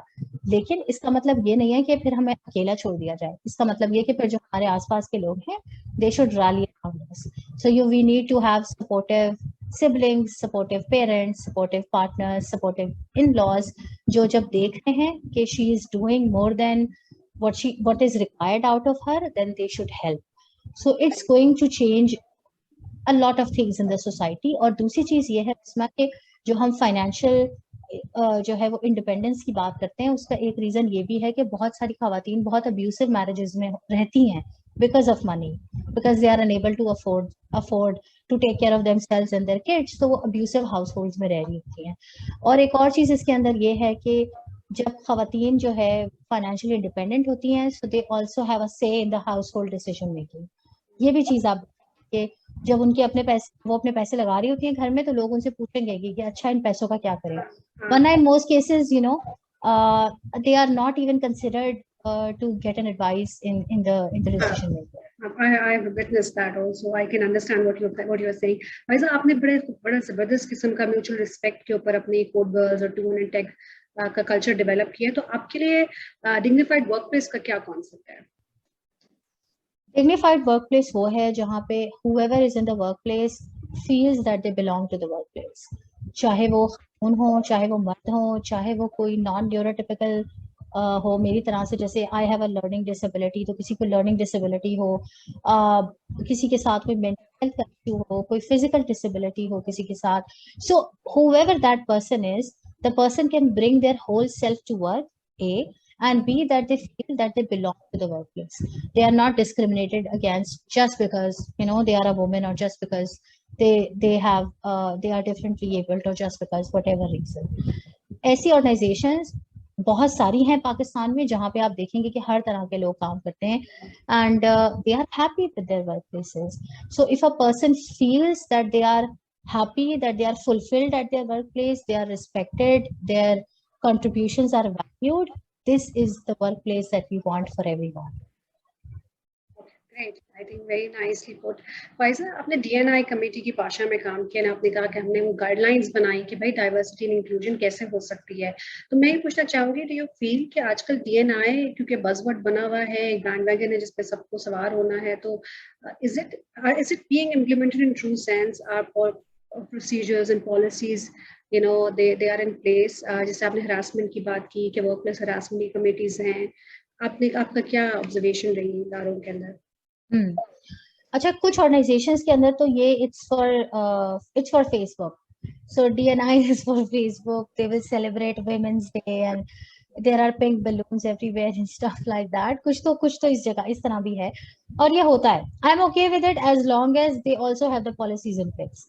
लेकिन इसका मतलब ये नहीं है कि फिर हमें अकेला छोड़ दिया जाए, इसका मतलब ये कि फिर जो हमारे आसपास के लोग हैं they should rally around us, so you we need to have supportive siblings, supportive parents, supportive partners, supportive in-laws, जो जब देख रहे हैं कि she is doing more than what is required out of her, then they should help. So it's going to change a lot of things in the society. और दूसरी चीज ये है इसमें कि जो हम फाइनेंशियल जो है वो इंडिपेंडेंस की बात करते हैं, उसका एक रीजन ये भी है कि बहुत सारी खवातीन बहुत अब्यूसिव मैरिजेस में रहती हैं because of money, because they are unable to afford to take care of themselves and their kids, तो वो अब्यूसिव हाउस होल्ड्स में रह रही होती हैं। और एक और चीज इसके अंदर ये है कि जब खवातीन जो है फाइनेंशियली इंडिपेंडेंट होती हैं, सो दे आल्सो हैव अ से in the house hold decision making. ये भी चीज आप के जब उनके वो अपने पैसे लगा रही होती हैं घर में, तो लोग उनसे पूछेंगे कि अच्छा इन पैसों का क्या करें, वरना in most cases they are not even considered to get an advice in the decision making. I have witnessed that also. I can understand what you're saying. भाई आपने बड़ा जबरदस्त किस्म का म्यूचुअल रिस्पेक्ट के ऊपर अपनी कोड गर्ल्स और टून एंड टेक का कल्चर डेवलप किया है, तो आपके लिए डिग्निफाइड वर्कप्लेस का क्या कॉन्सेप्ट है? डिग्निफाइड वर्कप्लेस वो है जहाँ पे whoever is in the workplace feels that they belong to the workplace, चाहे वो खून हो, चाहे वो मर्द हो, चाहे वो कोई नॉन न्यूरोटिपिकल हो मेरी तरह से, जैसे I have a learning disability, तो किसी को लर्निंग डिसेबिलिटी हो, किसी के साथ कोई मेंटल हेल्थ इशू हो, कोई फिजिकल डिसेबिलिटी हो किसी के साथ, सो whoever that person is, the person can bring their whole self to work, and B, that they feel that they belong to the workplace. They are not discriminated against just because they are a woman, or just because they are differently abled, or just because whatever reason. ऐसी organisations बहुत सारी हैं पाकिस्तान में जहाँ पे आप देखेंगे कि हर तरह के लोग काम करते हैं, and they are happy with their workplaces. So if a person feels that they are happy, that they are fulfilled at their workplace, they are respected, their contributions are valued, this is the workplace that we want for everyone. Great, I think very nicely put. Pfizer, आपने DNI committee की भाषा में काम किया ना, आपने कहा कि हमने वो गाइडलाइंस बनाई कि भाई डाइवर्सिटी एंड इंक्लूजन कैसे हो सकती है, तो मैं ये पूछना चाहूंगी, डू यू फील कि आजकल DNI क्योंकि बज़वर्ड बना हुआ है, एक बैंडवैगन है जिसपे सबको सवार होना है, तो is it being implemented in true sense? और procedures and policies they are in place? जैसे आपने हरासमेंट की बात की कि वर्कप्लेस हरासमेंट की कमेटीज हैं, आपका क्या ऑब्जर्वेशन रही इदारों के अंदर? अच्छा, कुछ ऑर्गेनाइजेशंस के अंदर तो ये it's for Facebook. So DNI is for Facebook. They will celebrate Women's Day and there are pink balloons everywhere and stuff like that. कुछ तो इस जगह इस तरह भी है और ये होता है. I'm okay with it as long as they also have the policies in place.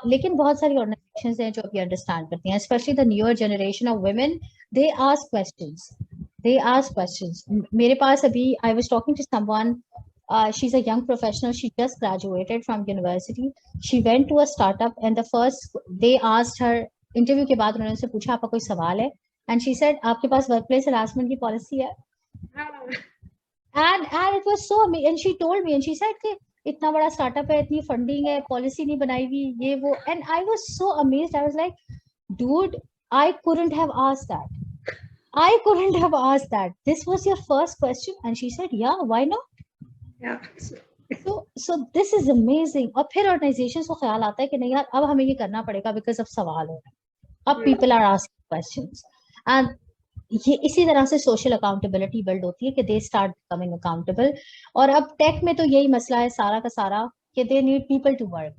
लेकिन बहुत सारी ऑर्गेनाइजेशंस हैं जो अभी अंडरस्टैंड करती हैं, specially the newer generation of women. They ask questions. मेरे पास अभी I was talking to someone. She's a young professional. She just graduated from university. She went to a startup and the first they asked her interview के बाद उन्होंने उनसे पूछा आपका कोई सवाल है, and she said आपके पास वर्कप्लेस हरासमेंट की पॉलिसी है. and it was so amazing. And she told me and she said कि इतना बड़ा स्टार्टअप है, इतनी फंडिंग है, पॉलिसी नहीं बनाई हुई, ये वो. And I was so amazed. I was like, dude, I couldn't have asked that. This was your first question? And she said, yeah, why not? Yeah. So this is amazing. और फिर organisation को ख्याल आता है कि नहीं यार अब हमें ये करना पड़ेगा बिकॉज अब सवाल हो रहा है, अब people are asking questions. And ये इसी तरह से सोशल अकाउंटेबिलिटी बिल्ड होती है कि दे स्टार्ट बिकमिंग अकाउंटेबल. और अब टेक में तो यही मसला है सारा का सारा कि they need people to work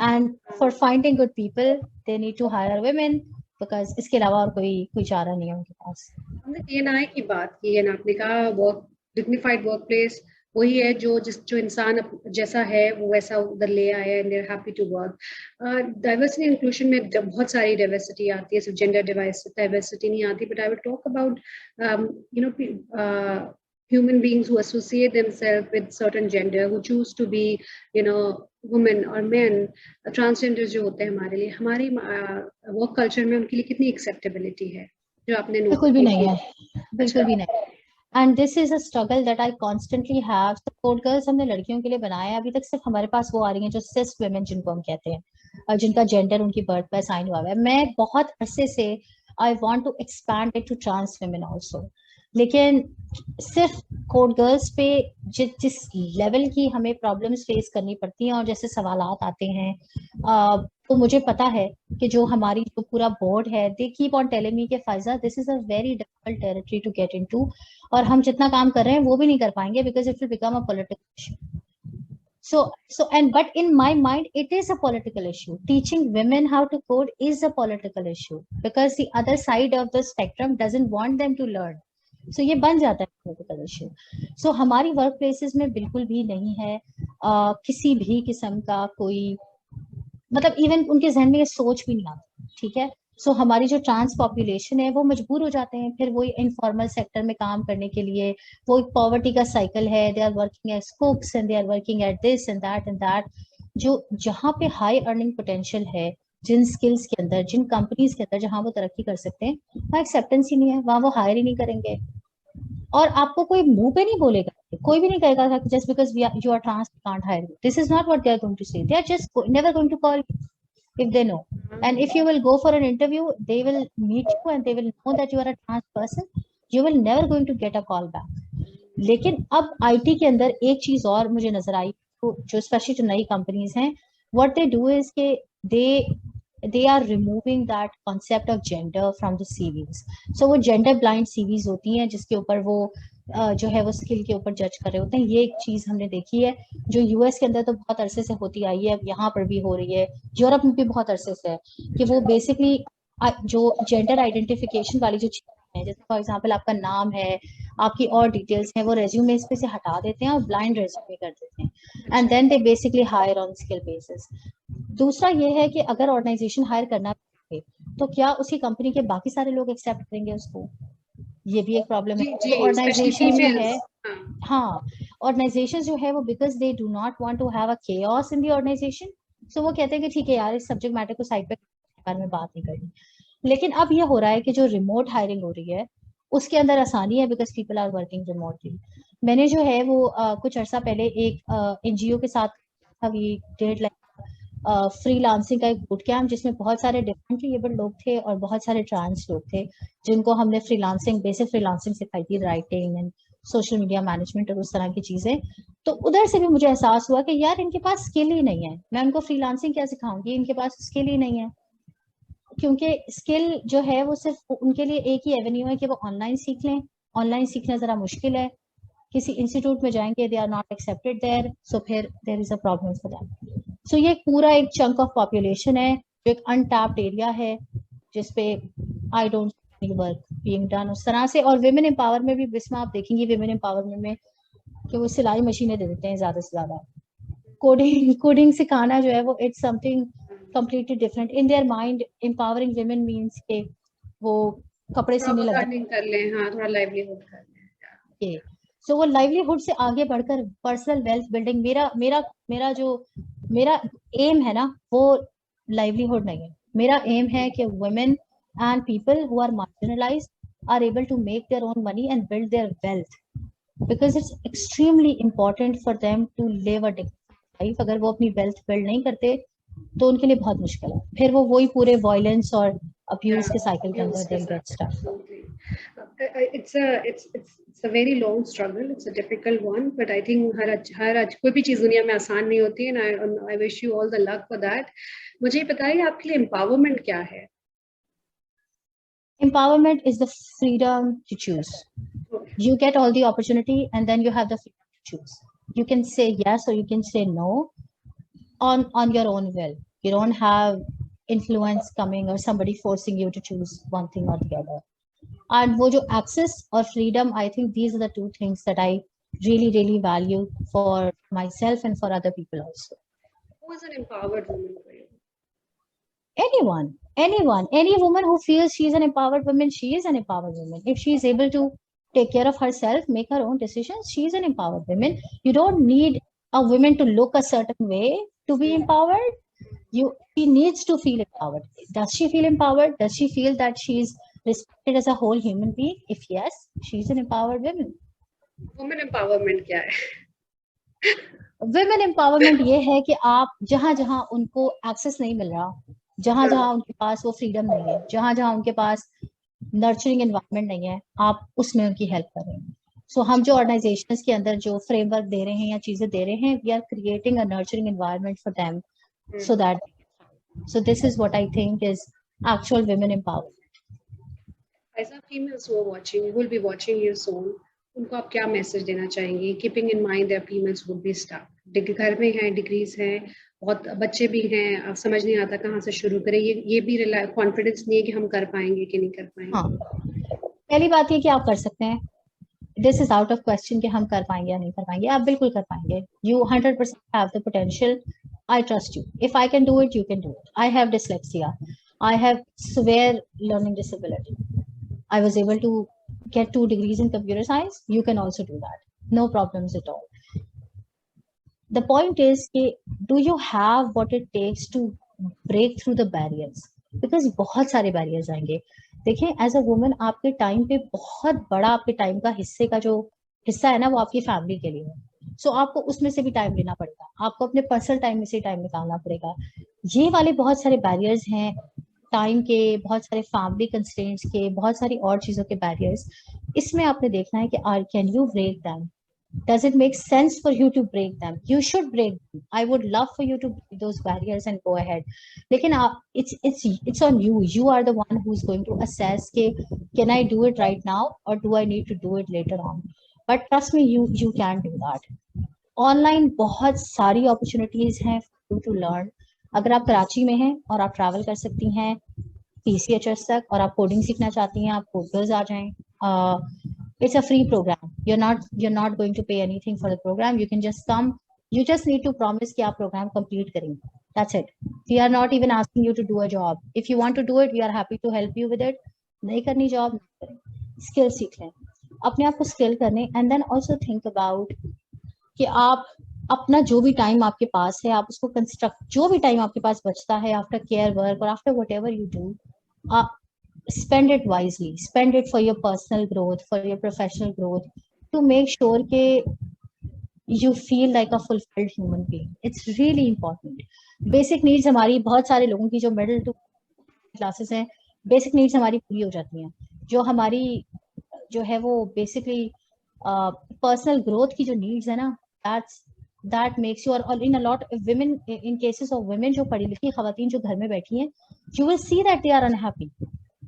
and for finding good people they need to hire women because इसके अलावा और कोई चारा नहीं है उनके पास. हमने DNI की बात की है ना, आपने कहा वर्क डिग्निफाइड वर्क प्लेस वही है जो इंसान जैसा है वो वैसा उधर ले आया and they are happy to work. Diversity inclusion में बहुत सारी डाइवर्सिटी आती है, सिर्फ जेंडर डाइवर्सिटी नहीं आती. But I will talk about you know human beings who associate themselves with certain gender, who choose to be women or men. Transgender जो होते हैं हमारे लिए, हमारी वर्क कल्चर में उनके लिए कितनी एक्सेप्टेबिलिटी है जो आपने नोट बिल्कुल भी नहीं है, बिल्कुल भी नहीं. And this is a struggle that I constantly have. Code girls हमने लड़कियों के लिए बनाया है. अभी तक सिर्फ हमारे पास वो आ रही हैं जो सिस वुमेन जिनको हम कहते हैं और जिनका जेंडर उनकी बर्थ पे साइन हुआ है. मैं बहुत अरसे से I want to expand it to trans women also, लेकिन सिर्फ कोड गर्ल्स पे जिस लेवल की हमें प्रॉब्लम्स फेस करनी पड़ती हैं और जैसे सवालात आते हैं तो मुझे पता है कि जो हमारी जो पूरा बोर्ड है they keep on telling me कि Faiza this is a very difficult territory to get into और हम जितना काम कर रहे हैं वो भी नहीं कर पाएंगे because it will become a political issue. But in my mind it is a political issue. Teaching women how to code is a political issue because the other side of the spectrum doesn't want them to learn. So ये बन जाता है political issue. सो हमारी work places में बिल्कुल भी नहीं है किसी भी किस्म का कोई मतलब इवन उनके जहन में ये सोच भी नहीं आता. ठीक है. सो हमारी जो ट्रांस पॉपुलेशन है वो मजबूर हो जाते हैं फिर वही इनफॉर्मल सेक्टर में काम करने के लिए. वो एक पॉवर्टी का साइकिल है. They are working as cooks and they are working at this and that. जो जहाँ पे हाई अर्निंग पोटेंशियल है, जिन स्किल्स के अंदर, जिन कंपनीज के अंदर जहाँ वो तरक्की कर सकते हैं, वहाँ एक्सेप्टेंस ही नहीं है, वहाँ वो हायर ही नहीं करेंगे. और आपको कोई मुंह पे नहीं बोलेगा, कोई भी नहीं कहेगा कि just because you are trans can't hire you. This is not what they are going to say. They are just never going to call you if they know. And if you will go for an interview, they will meet you and they will know that you are a trans person. You will never going to get a call back. लेकिन अब IT के अंदर एक चीज और मुझे नजर आई जो स्पेशली जो नई कंपनीज हैं, what they do is कि they are removing that concept of gender from the CVs. So वो gender blind CVs होती हैं जिसके ऊपर वो जो है वो स्किल के ऊपर जज कर रहे होते हैं. ये एक चीज हमने देखी है जो यूएस के अंदर तो बहुत अरसे से होती आई है, अब यहाँ पर भी हो रही है, यूरोप में भी बहुत अरसे से है कि वो बेसिकली जो जेंडर आइडेंटिफिकेशन वाली जो चीजें हैं, जैसे फॉर एग्जांपल आपका नाम है, आपकी और डिटेल्स हैं, वो रेज्यूमे इस पे से हटा देते हैं और ब्लाइंड रेज्यूमे कर देते हैं and then they basically hire on skill basis. दूसरा ये है कि अगर ऑर्गेनाइजेशन हायर करना है तो क्या उसकी कंपनी के बाकी सारे लोग एक्सेप्ट करेंगे उसको, ये भी एक प्रॉब्लम है. तो ऑर्गेनाइजेशन जो है, हाँ, ऑर्गेनाइजेशन जो है वो because they do not want to have a chaos in the organization, so वो कहते हैं कि ठीक है यार इस सब्जेक्ट मैटर को साइड पे बारे में बात नहीं करनी. लेकिन अब ये हो रहा है कि जो रिमोट हायरिंग हो रही है उसके अंदर आसानी है because people are working remotely. मैंने जो है वो कुछ अर्सा पहले एक एनजीओ के साथ अभी डेढ़ फ्रीलांसिंग का एक बूट कैंप जिसमें बहुत सारे डिफरेंटली एबल्ड लोग थे और बहुत सारे ट्रांस लोग थे जिनको हमने बेसिक फ्रीलांसिंग सिखाई थी, writing and social media management और उस तरह की चीजें. तो उधर से भी मुझे एहसास हुआ कि यार इनके पास स्किल ही नहीं है, मैं उनको फ्रीलांसिंग क्या सिखाऊंगी, इनके पास स्किल ही नहीं है. क्योंकि स्किल जो है वो सिर्फ उनके लिए एक ही एवेन्यू है कि वो ऑनलाइन सीख लें. ऑनलाइन सीखना जरा मुश्किल है किसी इंस्टीट्यूट में जाएंगे, they are not accepted there, so फिर there is a problem for that. So ये पूरा एक चंक ऑफ पॉपुलेशन है जो एक अनटैप्ड एरिया है जिसपे I don't any work being done उस तरह से। और विमेन एम्पावर में भी बिस्मा आप देखेंगे विमेन एम्पावरमेंट में कि वो सिलाई मशीनें दे देते हैं ज्यादा से ज्यादा, कोडिंग सिखाना जो है वो it's something completely different in their mind. Empowering women means के वो कपड़े सीने लगा कर लें, हाँ थोड़ा लाइवलीहुड कर लें। सो वो लाइवलीहुड से आगे बढ़कर पर्सनल वेल्थ बिल्डिंग, मेरा मेरा मेरा जो मेरा एम है ना वो लाइवलीहुड नहीं है। मेरा एम है कि women and people who are marginalized are able to make their own money and build their wealth because it's extremely important for them to live a dignified life। अगर वो अपनी वेल्थ बिल्ड नहीं करते तो उनके लिए बहुत मुश्किल है, फिर वो वही पूरे वायलेंस और अब्यूज के साइकिल के अंदर they'll get stuck. It's a very long struggle. It's a difficult one, but I think हर कोई भी चीज दुनिया में आसान नहीं होती है, and I wish you all the luck for that. मुझे बताइए आपके लिए empowerment क्या है? Empowerment is the freedom to choose. You get all the opportunity and then you have the freedom to choose. You can say yes or you can say no on your own will. You don't have influence coming or somebody forcing you to choose one thing or the other. And wo jo access or freedom, I think these are the two things that I really value for myself and for other people also. Who is an empowered woman for you? Anyone, any woman who feels she is an empowered woman, she is an empowered woman. If she is able to take care of herself, make her own decisions, she is an empowered woman. You don't need a woman to look a certain way to be empowered. She needs to feel empowered. Does she feel empowered? Does she feel that she is respected as a whole human being? If yes, she is an empowered woman. Women empowerment क्या है? Women empowerment ये है कि आप जहां जहां उनको access नहीं मिल रहा, जहां जहां उनके पास वो फ्रीडम नहीं है, जहां जहां उनके पास नर्चरिंग एनवायरनमेंट नहीं है, आप उसमें उनकी हेल्प कर रहे हैं। सो हम जो ऑर्गेनाइजेशंस के अंदर जो फ्रेमवर्क दे रहे हैं या चीजें दे रहे हैं, we are creating a nurturing environment for them so that this is what I think is actual women empowerment. As females who are watching, will be watching you soon, उनको आप क्या मैसेज देना चाहेंगी? Keeping in mind that females would be stuck, घर में हैं, degrees हैं, बहुत बच्चे भी हैं, अब समझ नहीं आता कहाँ से शुरू करें, ये भी कॉन्फिडेंस नहीं है कि हम कर पाएंगे कि नहीं कर पाएंगे। हाँ, पहली बात ये कि आप कर सकते हैं, this is out of question कि हम कर पाएंगे या नहीं कर पाएंगे, आप बिल्कुल कर पाएंगे। You 100% have the potential, I trust you. If I can do it, you can do it. I have dyslexia. I have severe learning disability. I was able to get 2 degrees in computer science. You can also do that. No problems at all. The point is, do you have what it takes to break through the barriers? Because बहुत सारे barriers आएंगे। देखिए, as a woman, आपके time पे बहुत बड़ा आपके time का हिस्से का जो हिस्सा है ना, वो आपकी फैमिली के लिए है। सो आपको उसमें से भी टाइम लेना पड़ेगा, आपको अपने पर्सनल टाइम में से टाइम निकालना पड़ेगा। ये वाले बहुत सारे बैरियर्स हैं टाइम के, बहुत सारे फैमिली कंस्ट्रेंट्स के, बहुत सारी और चीजों के बैरियर्स। इसमें आपने देखना है कि can you break them, does it make sense for you to break them? You should break them. I would love for you to break those barriers and go ahead. लेकिन it's on you. You are the one who's going to assess के can I do it right now or do I need to do it later on? But trust me, you can do that. Online बहुत सारी opportunities हैं for you to learn. अगर आप कराची में हैं और आप ट्रैवल कर सकती हैं PCHS तक और आप कोडिंग सीखना चाहती हैं, आप कोडर्स आ जाएं। It's a free program. You're not going to pay anything for the program. You can just come. You just need to promise कि आप program complete करेंगे. That's it. We are not even asking you to do a job. If you want to do it, we are happy to help you with it. नहीं करनी job, नहीं करें, skill सीख लें, अपने आप को skill करने, and then also think about कि आप अपना जो भी टाइम आपके पास है, आप उसको कंस्ट्रक्ट, जो भी टाइम आपके पास बचता है आफ्टर केयर वर्क और after whatever you do, spend it wisely, spend it for your personal growth, for your professional growth, to make sure that you feel like a fulfilled human being. It's really important. Basic needs हमारी, बहुत सारे लोगों की जो middle two classes हैं, basic needs हमारी पूरी हो जाती हैं। जो हमारी जो है वो बेसिकली पर्सनल ग्रोथ की जो नीड्स है ना, that makes you, or in a lot of women, in cases of women जो पढ़ी लिखी खवातीन जो घर में बैठी हैं, you will see that they are unhappy.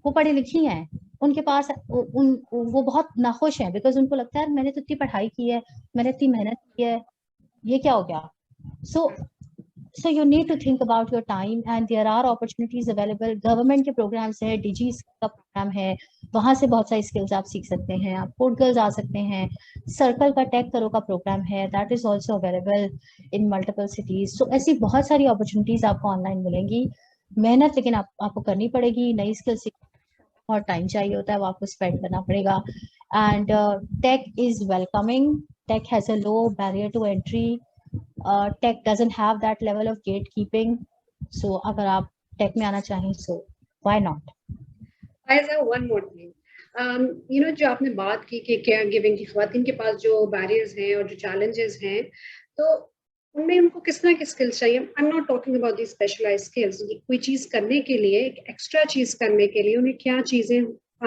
वो पढ़ी लिखी हैं, उनके पास वो बहुत नाखुश हैं बिकॉज उनको लगता है मैंने तो इतनी पढ़ाई की है, मैंने इतनी मेहनत की है, ये क्या हो गया. So you need to think about your time and there are opportunities available. Government के प्रोग्राम्स है, डिजी का प्रोग्राम है, वहां से बहुत सारी स्किल्स आप सीख सकते हैं. आप कोड गर्ल्स आ सकते हैं, सर्कल का टेक करो का प्रोग्राम है, that is also available in multiple cities. So ऐसी बहुत सारी अपॉर्चुनिटीज आपको ऑनलाइन मिलेंगी. मेहनत लेकिन आपको करनी पड़ेगी. नई स्किल सीख और टाइम चाहिए होता है, वो आपको स्पेंड करना पड़ेगा. And tech is welcoming. Tech has a low barrier to entry. Tech doesn't have that level of gatekeeping. So अगर आप tech में आना चाहें, so why not? One more thing. जो आपने बात की कि केयर गिविंग की ख्वातीन के पास जो बैरियर्स हैं और जो चैलेंजेस हैं, तो उनमें उनको किस तरह की स्किल्स चाहिए? I am not talking about the specialised skills. कोई चीज करने के लिए, एक एक्स्ट्रा चीज करने के लिए उन्हें क्या चीजें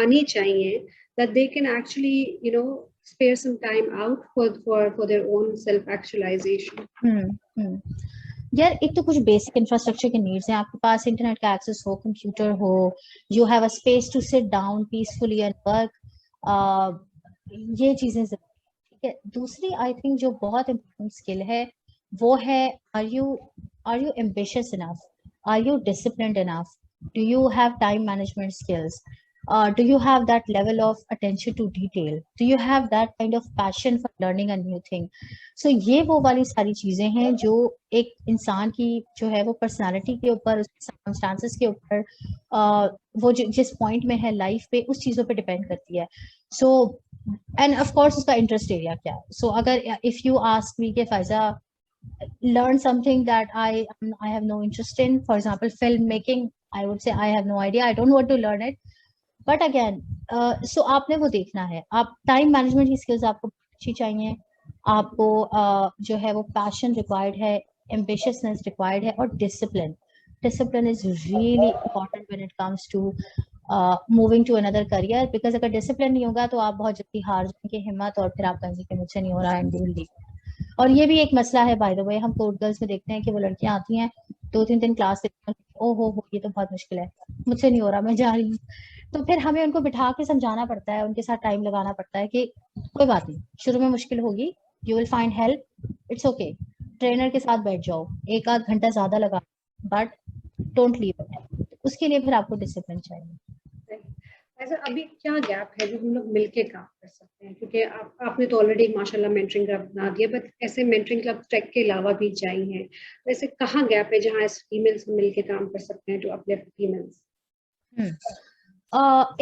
आनी चाहिए that they can actually spare some time out for their own self actualization. यार एक तो कुछ बेसिक इंफ्रास्ट्रक्चर के नीड्स हैं. आपके पास इंटरनेट का एक्सेस हो, कंप्यूटर हो, you have a space to sit down peacefully and work. ये चीजें ठीक है. दूसरी आई थिंक जो बहुत इम्पोर्टेंट स्किल है वो है, are you ambitious enough, are you disciplined enough, do you have time management skills, do you have that level of attention to detail, do you have that kind of passion for learning a new thing. So ये वो वाली सारी चीजें हैं जो एक इंसान की जो है वो पर्सनालिटी के ऊपर, सर्कमस्टांसेस के ऊपर, वो जिस पॉइंट में है लाइफ पे, उस चीजों पे डिपेंड करती है. सो एंड ऑफ कोर्स उसका इंटरेस्ट एरिया क्या है. सो अगर इफ यू आस्क मी कि Faiza learn something that I have no interest in, for example filmmaking, I would say I have no idea, I don't want to learn it. But again so आपने वो देखना है. आप time management की skills आपको अच्छी चाहिए. आपको जो है वो पैशन रिक्वायर्ड है, एम्बिशियसनेस रिक्वायर्ड है, और discipline. Discipline is really important when it comes to moving to another career. Because अगर डिसिप्लिन नहीं होगा तो आप बहुत जल्दी हार जाएंगे हिम्मत, और फिर आप कहेंगे कि मुझसे नहीं हो रहा एंड यू विल लीव. और ये भी एक मसला है बाय द वे. हम कोड गर्ल्स में देखते हैं कि वो लड़कियां आती हैं 2-3 दिन क्लास लेती हैं, ओ हो ये तो बहुत मुश्किल है, मुझसे नहीं हो रहा, मैं जा रही हूँ. तो फिर हमें उनको बिठा के समझाना पड़ता है, उनके साथ टाइम लगाना पड़ता है कि कोई बात नहीं, शुरू में मुश्किल होगी, you will find help, it's okay. Trainer के साथ बैठ जाओ, 1-8 घंटा ज्यादा लगा, बट डोंट लीव इट. उसके लिए फिर आपको डिसिप्लिन चाहिए. ऐसा अभी क्या गैप है जो हम लोग मिलके काम कर सकते हैं? क्योंकि आपने तो ऑलरेडी माशाल्लाह मेंटरिंग क्लब बना दिया, बट ऐसे मेंटरिंग क्लब टेक के अलावा भी चाहिए हैं, तो ऐसे कहाँ गैप है जहाँ ऐसे फीमेल्स मिलके काम कर सकते हैं, जो अपने फीमेल्स?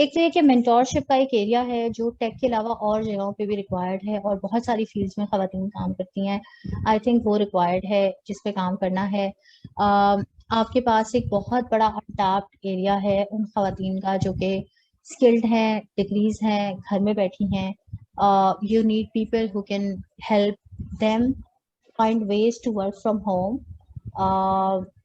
एक तो ये कि मेंटोरशिप का एक एरिया है जो टेक के अलावा और जगहों पे भी रिक्वायर्ड है, और बहुत सारी फील्ड्स में खवातीन काम करती हैं. आई थिंक वो रिक्वायर्ड है जिस पे काम करना है. आपके पास एक बहुत बड़ा अनटैप्ड एरिया है उन खवातीन का जो कि स्किल्ड हैं, डिग्रीज हैं, घर में बैठी हैं. You need people who can help them find ways to work from home.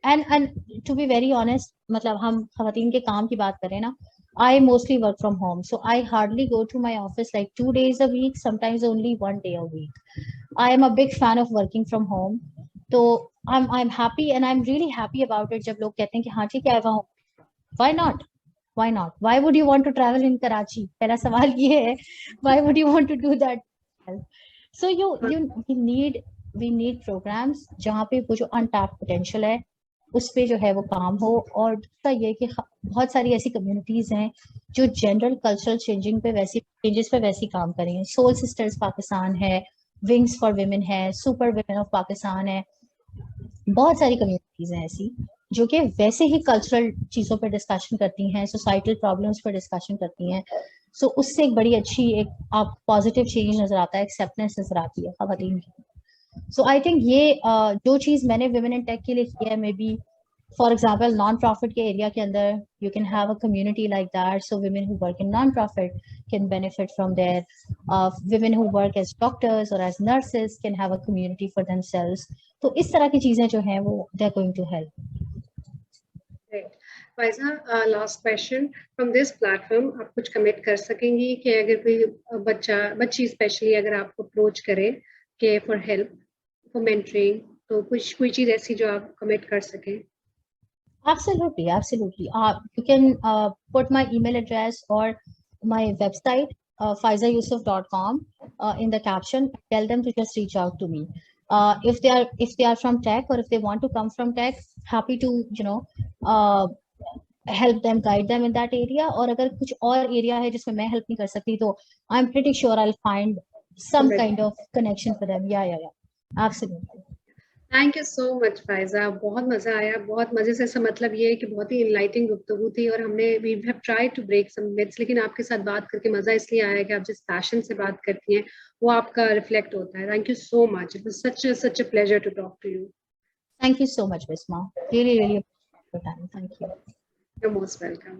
And to be very honest, मतलब हम खवातीन के काम की बात करें ना, I mostly work from home, so I hardly go to my office like 2 days a week, sometimes only 1 day a week. I am a big fan of working from home, so I'm happy and I'm really happy about it. जब लोग कहते हैं कि हाँ ठीक है, why not? Why not? Why would you want to travel in Karachi? पहला सवाल ये है, why would you want to do that? So we need programs जहाँ पे वो जो untapped potential है उस पे जो है वो काम हो. और दूसरा ये कि बहुत सारी ऐसी कम्युनिटीज हैं जो जनरल कल्चरल चेंजेस पे वैसी काम कर रही हैं. सोल सिस्टर्स पाकिस्तान है, विंग्स फॉर विमेन है, सुपर विमेन ऑफ पाकिस्तान है. बहुत सारी कम्युनिटीज हैं ऐसी जो कि वैसे ही कल्चरल चीजों पर डिस्कशन करती हैं, सोसाइटल प्रॉब्लम्स पर डिस्कशन करती हैं. सो उससे एक बड़ी अच्छी एक आप पॉजिटिव चेंज नजर आता है, एक्सेप्टेंस नजर आती है खवातीन की. So I think ये जो चीज मैंने women in tech के लिए किया है, may be for example non profit के एरिया के अंदर you can have a community like that, so women who work in non profit can benefit from there. Women who work as doctors or as nurses can have a community for themselves. तो इस तरह की चीजें जो हैं वो they are going to help. Great. Faiza, last question from this platform, आप कुछ कमिट कर सकेंगी कि अगर कोई बच्ची स्पेशली अगर आपको अप्रोच करे कि फॉर हेल्प, फॉर मेंटरिंग, तो कोई चीज ऐसी जो आप कमिट कर सकें? Absolutely. You can put my email address or my website, faizayusuf.com, in the caption. Tell them to just reach out to me. If they are from tech, or if they want to come from tech, happy to uh, help them, guide them in that area. और अगर कुछ और area है जिसमें मैं help नहीं कर सकती, तो I'm pretty sure I'll find some kind of connection for them. Yeah, absolutely. Thank you so much Faiza, बहुत मजा आया, बहुत मजे से। इसका मतलब ये है कि बहुत ही इनलाइटिंग गुफ्तगू थी, और हमने we have tried to break some myths, लेकिन आपके साथ बात करके मजा इसलिए आया कि आप जिस पैशन से बात करती हैं वो आपका रिफ्लेक्ट होता है। Thank you so much, it was such a pleasure to talk to you. Thank you so much, Bisma. Really appreciate your time. Thank you. You're most welcome.